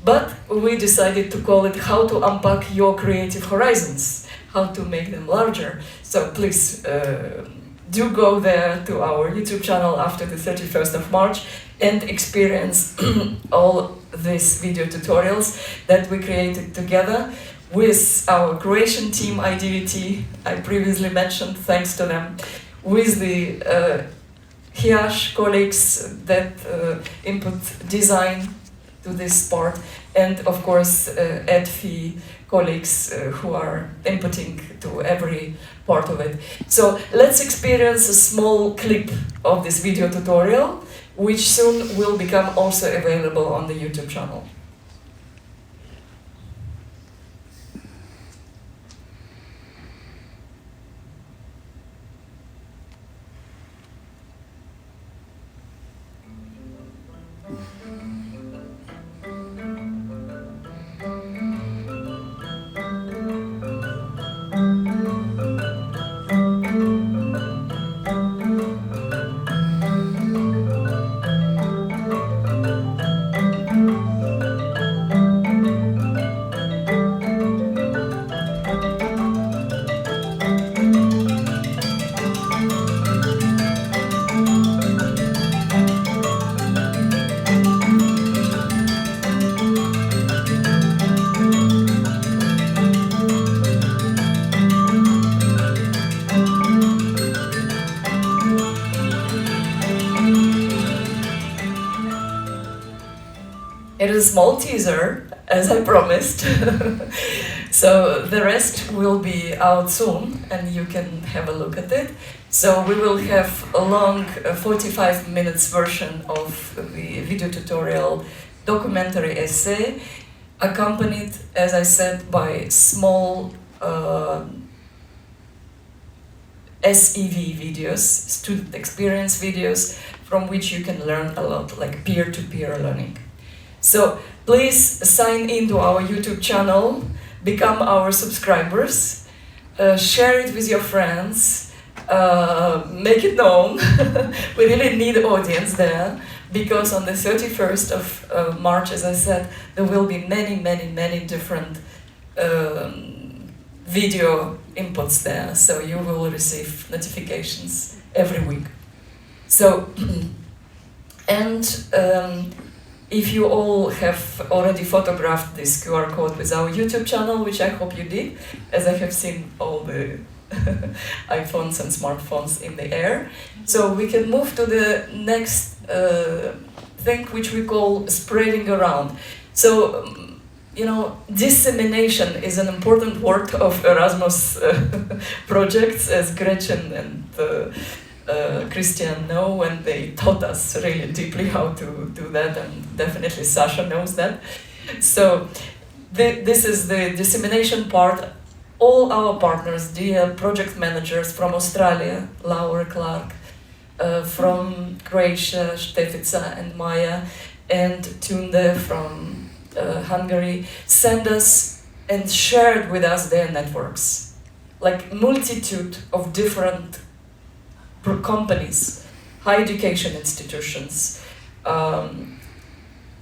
But we decided to call it How to Unpack Your Creative Horizons, how to make them larger. So please do go there to our YouTube channel after the 31st of March and experience all these video tutorials that we created together with our Croatian team, IDVT, I previously mentioned, thanks to them, with the HIASH colleagues that input design to this part, and of course ETFI colleagues who are inputting to every part of it. So let's experience a small clip of this video tutorial, which soon will become also available on the YouTube channel. It is a small teaser, as I promised. So the rest will be out soon, and you can have a look at it. So we will have a long 45 minutes version of the video tutorial documentary essay, accompanied, as I said, by small SEV videos, student experience videos, from which you can learn a lot, like peer-to-peer learning. So please sign into our YouTube channel, become our subscribers, share it with your friends, make it known. We really need audience there, because on the 31st of March, as I said, there will be many different video inputs there, so you will receive notifications every week. So, and if you all have already photographed this QR code with our YouTube channel, which I hope you did, as I have seen all the iPhones and smartphones in the air. So we can move to the next thing, which we call spreading around. So, you know, dissemination is an important word of Erasmus projects, as Gretchen and Christian know, when they taught us really deeply how to do that, and definitely Sasha knows that. So this is the dissemination part. All our partners, the project managers from Australia, Laura Clark, from Croatia, Štefica and Maja, and Tunde from Hungary, send us and shared with us their networks, like multitude of different companies, higher education institutions,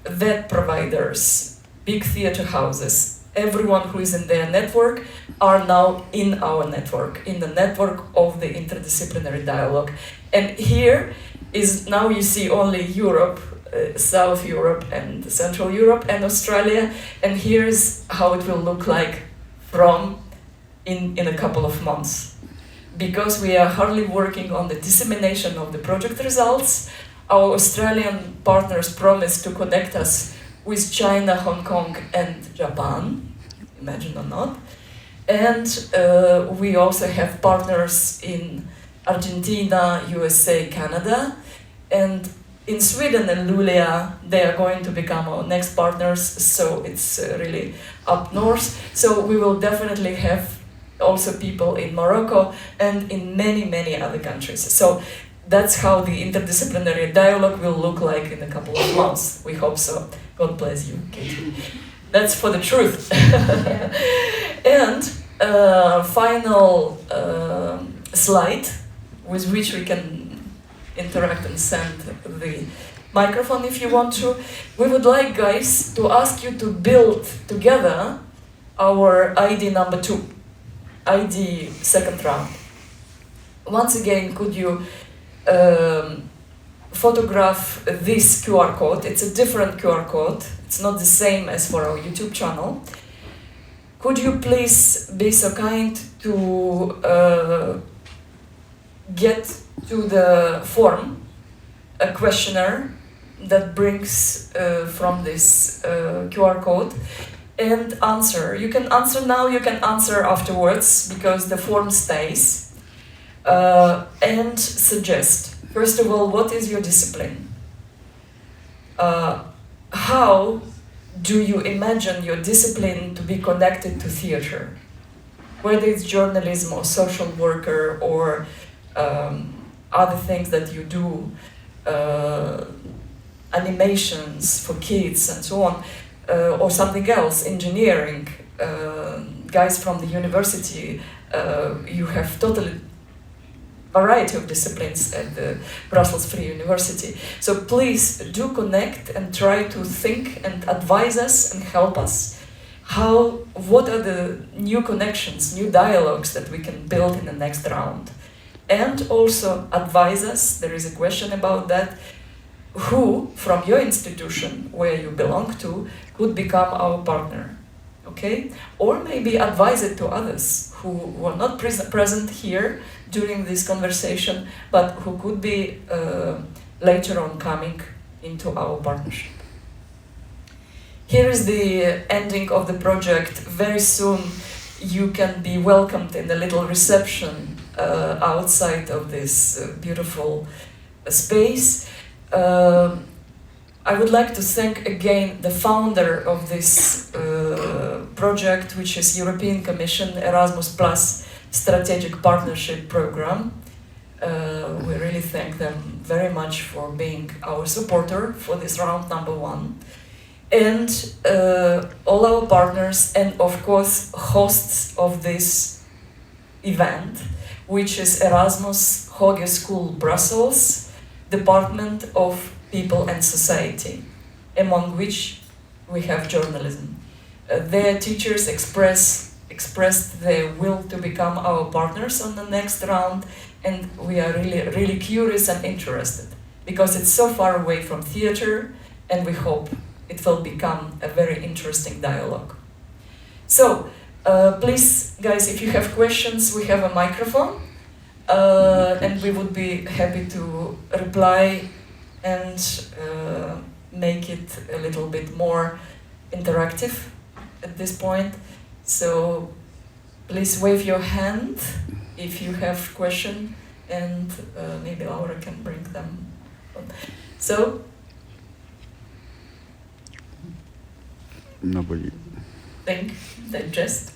vet providers, big theater houses. Everyone who is in their network are now in our network, in the network of the Interdisciplinary Dialogue. And here is, now you see only Europe, South Europe and Central Europe and Australia, and here's how it will look like from in a couple of months. Because we are hardly working on the dissemination of the project results, our Australian partners promised to connect us with China, Hong Kong and Japan, imagine or not. And we also have partners in Argentina, USA, Canada, and in Sweden and Luleå, they are going to become our next partners, so it's really up north. So we will definitely have also people in Morocco and in many, many other countries. So that's how the interdisciplinary dialogue will look like in a couple of months. We hope so. God bless you, Katie. That's for the truth. And final slide with which we can interact and send the microphone if you want to. We would like, guys, to ask you to build together our ID number 2, ID second round. Once again, could you photograph this QR code? It's a different QR code. It's not the same as for our YouTube channel. Could you please be so kind to get to the form a questionnaire that brings from this QR code and answer. You can answer now, you can answer afterwards because the form stays. And suggest, first of all, what is your discipline? How do you imagine your discipline to be connected to theater? Whether it's journalism or social worker or other things that you do, animations for kids and so on, or something else, engineering, guys from the university, you have totally variety of disciplines at the Brussels Free University. So please do connect and try to think and advise us and help us. What are the new connections, new dialogues that we can build in the next round? And also advise us, there is a question about that, who from your institution, where you belong to, could become our partner, okay? Or maybe advise it to others who were not present here during this conversation, but who could be later on coming into our partnership. Here is the ending of the project. Very soon you can be welcomed in a little reception outside of this beautiful space. I would like to thank again the founder of this project, which is European Commission Erasmus Plus Strategic Partnership Program. We really thank them very much for being our supporter for this round number 1. And all our partners and of course hosts of this event, which is Erasmushogeschool Brussels, Department of People and Society, among which we have journalism. Their teachers expressed their will to become our partners on the next round, and we are really curious and interested because it's so far away from theater, and we hope it will become a very interesting dialogue. So please, guys, if you have questions, we have a microphone, and we would be happy to reply and make it a little bit more interactive at this point. So please wave your hand if you have question, and maybe Laura can bring them. So nobody. Think, digest.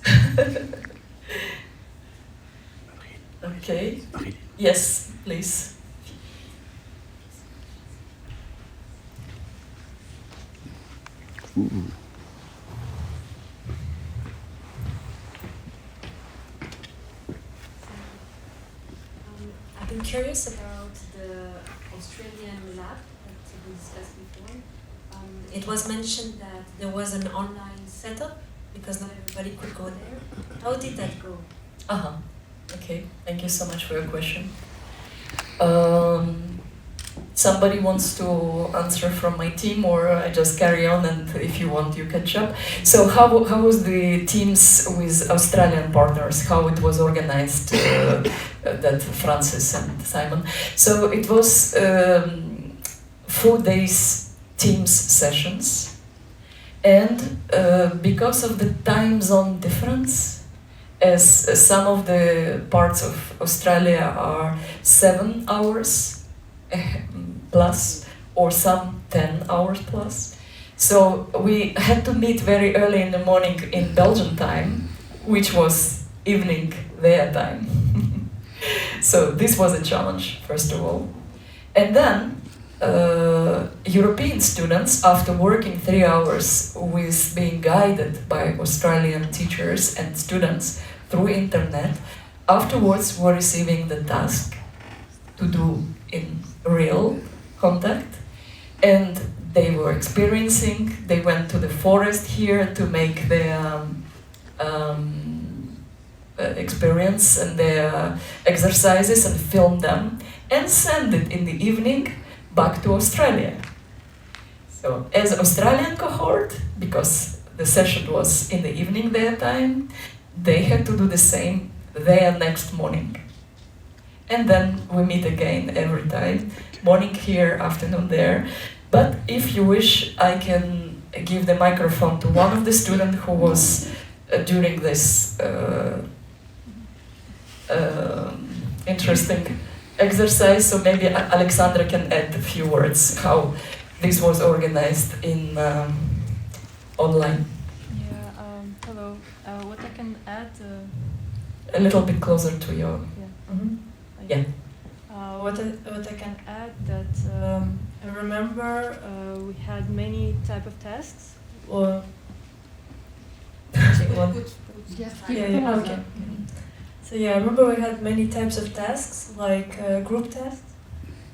Okay. Yes, please. Ooh. I've been curious about the Australian lab that we discussed before. It was mentioned that there was an online setup because not everybody could go there. How did that go? Okay, thank you so much for your question. Somebody wants to answer from my team, or I just carry on, and if you want, you catch up. So how was the teams with Australian partners, how it was organized, that Francis and Simon? So it was 4 days teams sessions, and because of the time zone difference, as some of the parts of Australia are 7 hours plus, or some 10 hours plus. So we had to meet very early in the morning in Belgian time, which was evening their time. So this was a challenge, first of all. And then European students, after working 3 hours with being guided by Australian teachers and students through internet, afterwards were receiving the task to do in real contact. And they were experiencing, they went to the forest here to make their experience and their exercises and film them and send it in the evening back to Australia. So as Australian cohort, because the session was in the evening their time, they had to do the same their next morning. And then we meet again every time, morning here, afternoon there. But if you wish, I can give the microphone to one of the students who was during this interesting exercise. So maybe Alexandra can add a few words how this was organized in online. Yeah, hello. What I can add... a little bit closer to your... Yeah. Mm-hmm. Yeah. Yeah. What I can add that I remember we had many type of tests. Or Yeah, okay. So yeah, I remember we had many types of tasks, like group tasks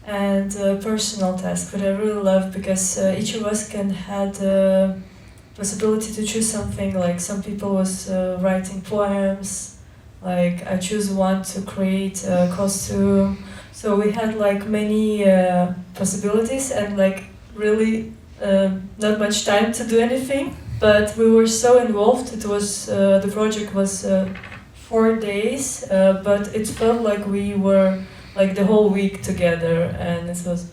and personal tasks, but I really loved because each of us can had the possibility to choose something. Like some people was writing poems, like I choose one to create a costume. So we had like many possibilities and like really not much time to do anything, but we were so involved. It was the project was 4 days, but it felt like we were like the whole week together, and it was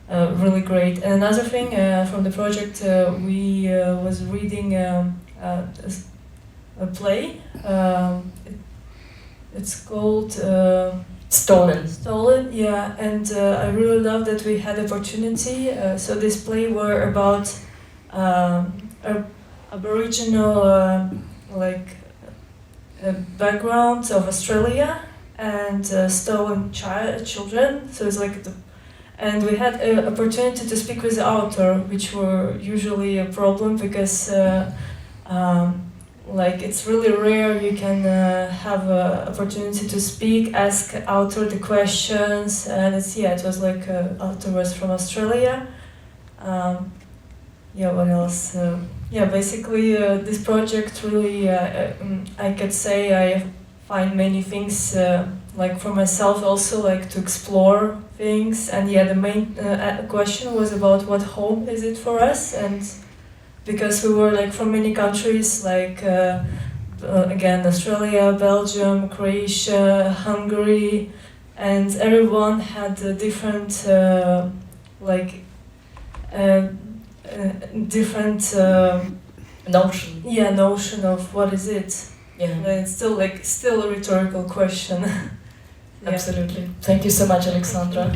really great. And another thing from the project, we was reading a play. It's called Stolen. Stolen, yeah, and I really love that we had opportunity. So this play were about Aboriginal background of Australia and stolen children. So it's like, and we had an opportunity to speak with the author, which were usually a problem because like it's really rare you can have an opportunity to speak, ask author the questions, and it's it was like author was from Australia. Yeah, what else? Yeah, basically this project really, I could say I find many things like for myself also, like to explore things. And yeah, the main question was about what home is it for us, and because we were like from many countries, like again Australia, Belgium, Croatia, Hungary, and everyone had a different different notion. Yeah, notion of what is it. Yeah, and it's still a rhetorical question. Yeah. Absolutely. Thank you so much, Alexandra.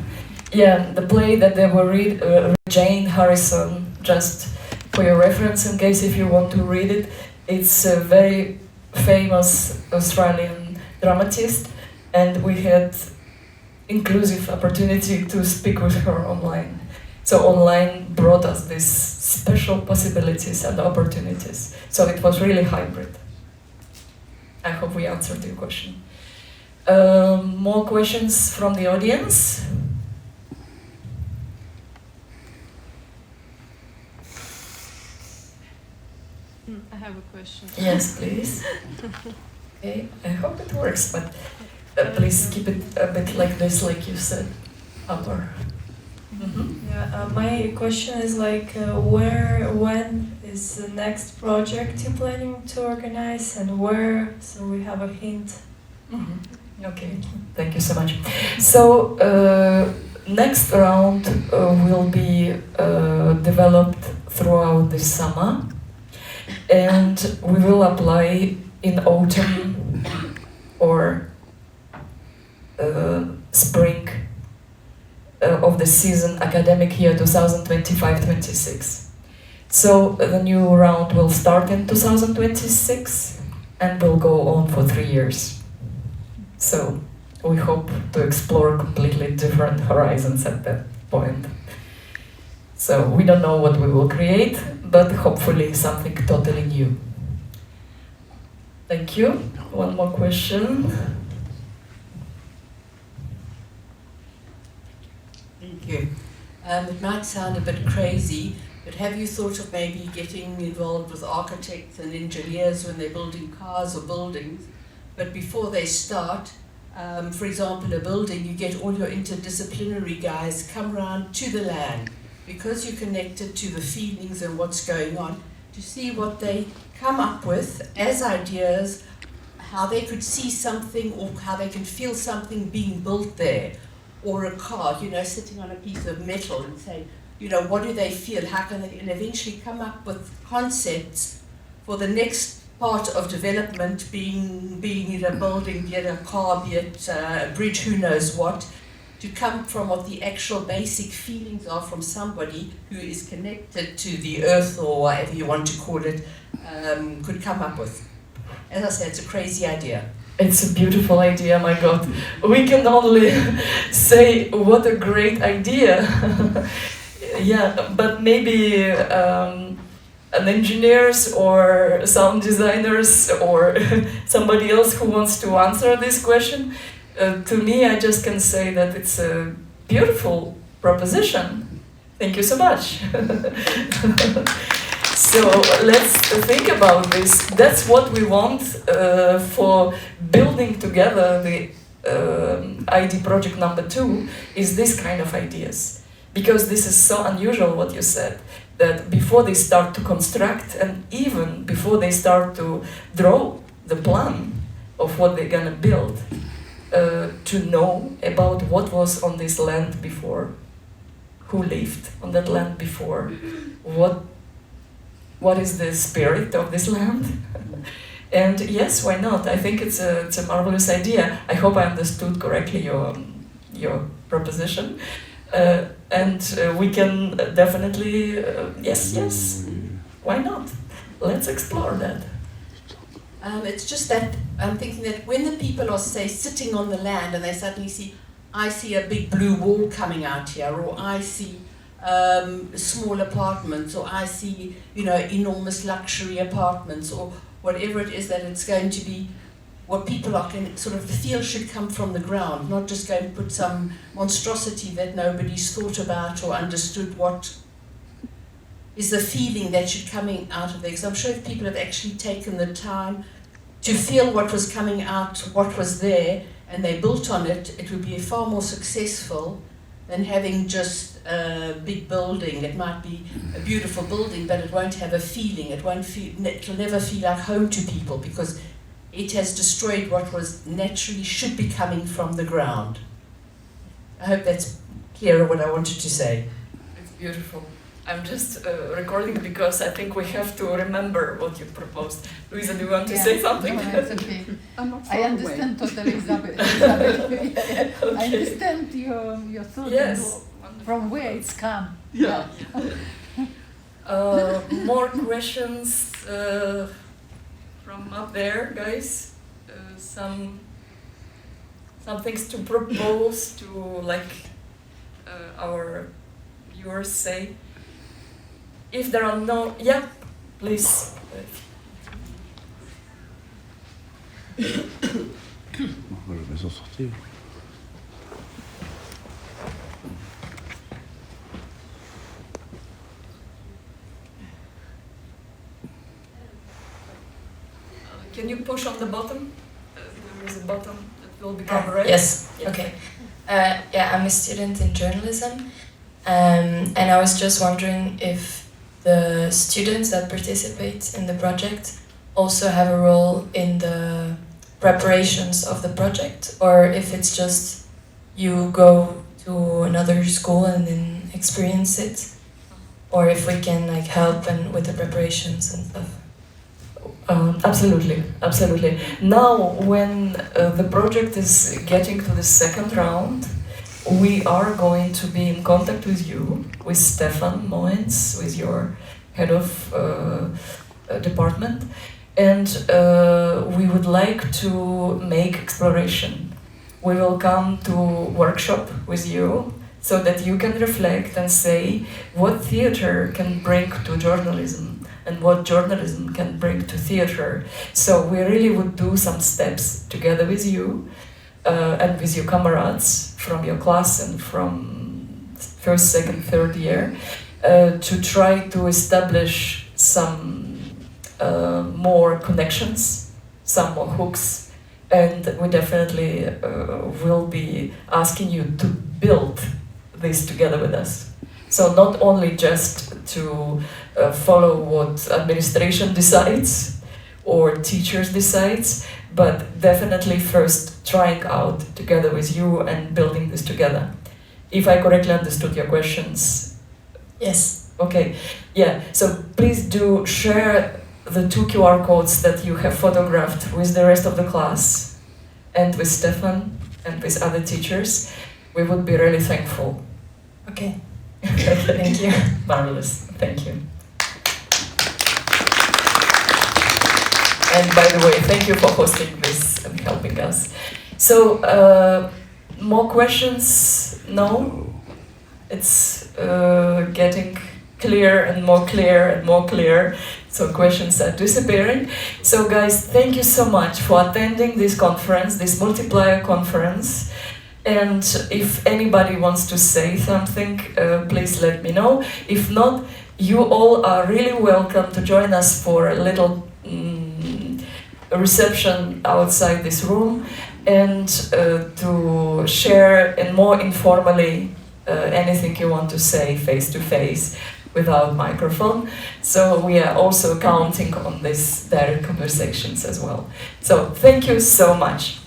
Yeah, the play that they were read, Jane Harrison, just for your reference, in case if you want to read it, it's a very famous Australian dramatist, and we had inclusive opportunity to speak with her online. So online brought us these special possibilities and opportunities. So it was really hybrid. I hope we answered your question. More questions from the audience? I have a question. Yes, please. Okay, I hope it works, but please keep it a bit like this, like you said, upper. Mm-hmm. Yeah, my question is like, when is the next project you're planning to organize, and where? So we have a hint. Mm-hmm. Okay, thank you so much. So next round will be developed throughout the summer, and we will apply in autumn or spring of the season academic year 2025-26. So the new round will start in 2026 and will go on for 3 years. So we hope to explore completely different horizons at that point. So we don't know what we will create, but hopefully something totally new. Thank you. One more question. Thank you. It might sound a bit crazy, but have you thought of maybe getting involved with architects and engineers when they're building cars or buildings? But before they start, for example, a building, you get all your interdisciplinary guys come around to the land, because you're connected to the feelings and what's going on, to see what they come up with as ideas, how they could see something or how they can feel something being built there, or a car, you know, sitting on a piece of metal and say, you know, what do they feel, how can they, and eventually come up with concepts for the next part of development, being it a building, be it a car, be it a bridge, who knows what, to come from what the actual basic feelings are from somebody who is connected to the earth, or whatever you want to call it, could come up with. As I said, it's a crazy idea. It's a beautiful idea, my God. We can only say what a great idea. Yeah, but maybe an engineers or sound designers or somebody else who wants to answer this question. To me, I just can say that it's a beautiful proposition. Thank you so much. So let's think about this. That's what we want for building together the ID project number 2, is this kind of ideas. Because this is so unusual what you said, that before they start to construct and even before they start to draw the plan of what they're gonna build, to know about what was on this land before, who lived on that land before, what is the spirit of this land? And yes, why not? I think it's a marvelous idea. I hope I understood correctly your proposition. And we can definitely, yes, why not? Let's explore that. It's just that I'm thinking that when the people are, say, sitting on the land and they suddenly see, I see a big blue wall coming out here, or I see small apartments, or I see, you know, enormous luxury apartments, or whatever it is that it's going to be, what people are can sort of feel should come from the ground, not just go and put some monstrosity that nobody's thought about or understood what is the feeling that should coming out of there. Because I'm sure if people have actually taken the time to feel what was coming out, what was there, and they built on it, it would be far more successful than having just a big building. It might be a beautiful building, but it won't have a feeling. It'll never feel like home to people because it has destroyed what was naturally should be coming from the ground. I hope that's clearer what I wanted to say. It's beautiful. I'm just recording because I think we have to remember what you proposed. Luisa, do you want to say something? No, that's okay. I'm not I understand totally, Elizabeth. Okay. I understand your thought. Yes. From where it's come. Yeah. More questions from up there, guys? Some things to propose to, like, our viewers say. If there are no, yeah, please. Can you push on the button? There is a button that will become red. Yes, Yeah. okay. Yeah, I'm a student in journalism, and I was just wondering if the students that participate in the project also have a role in the preparations of the project, or if it's just you go to another school and then experience it, or if we can like help and with the preparations and stuff. Absolutely, absolutely. Now, when the project is getting to the second round, we are going to be in contact with you, with Stefan Moens, with your head of department, and we would like to make exploration. We will come to workshop with you so that you can reflect and say what theater can bring to journalism and what journalism can bring to theater. So we really would do some steps together with you and with your comrades from your class and from first, second, third year to try to establish some more connections, some more hooks, and we definitely will be asking you to build this together with us. So not only just to follow what administration decides or teachers decides, but definitely first trying out together with you and building this together. If I correctly understood your questions. Yes. Okay, yeah, so please do share the 2 QR codes that you have photographed with the rest of the class and with Stefan and with other teachers. We would be really thankful. Okay. Thank you. Marvelous. Thank you. And by the way, thank you for hosting this and helping us. So, more questions? No? It's getting clear and more clear and more clear. So questions are disappearing. So guys, thank you so much for attending this conference, this Multiplier Conference. And if anybody wants to say something, please let me know. If not, you all are really welcome to join us for a little reception outside this room and to share and more informally anything you want to say face to face without microphone. So we are also counting on these direct conversations as well. So thank you so much.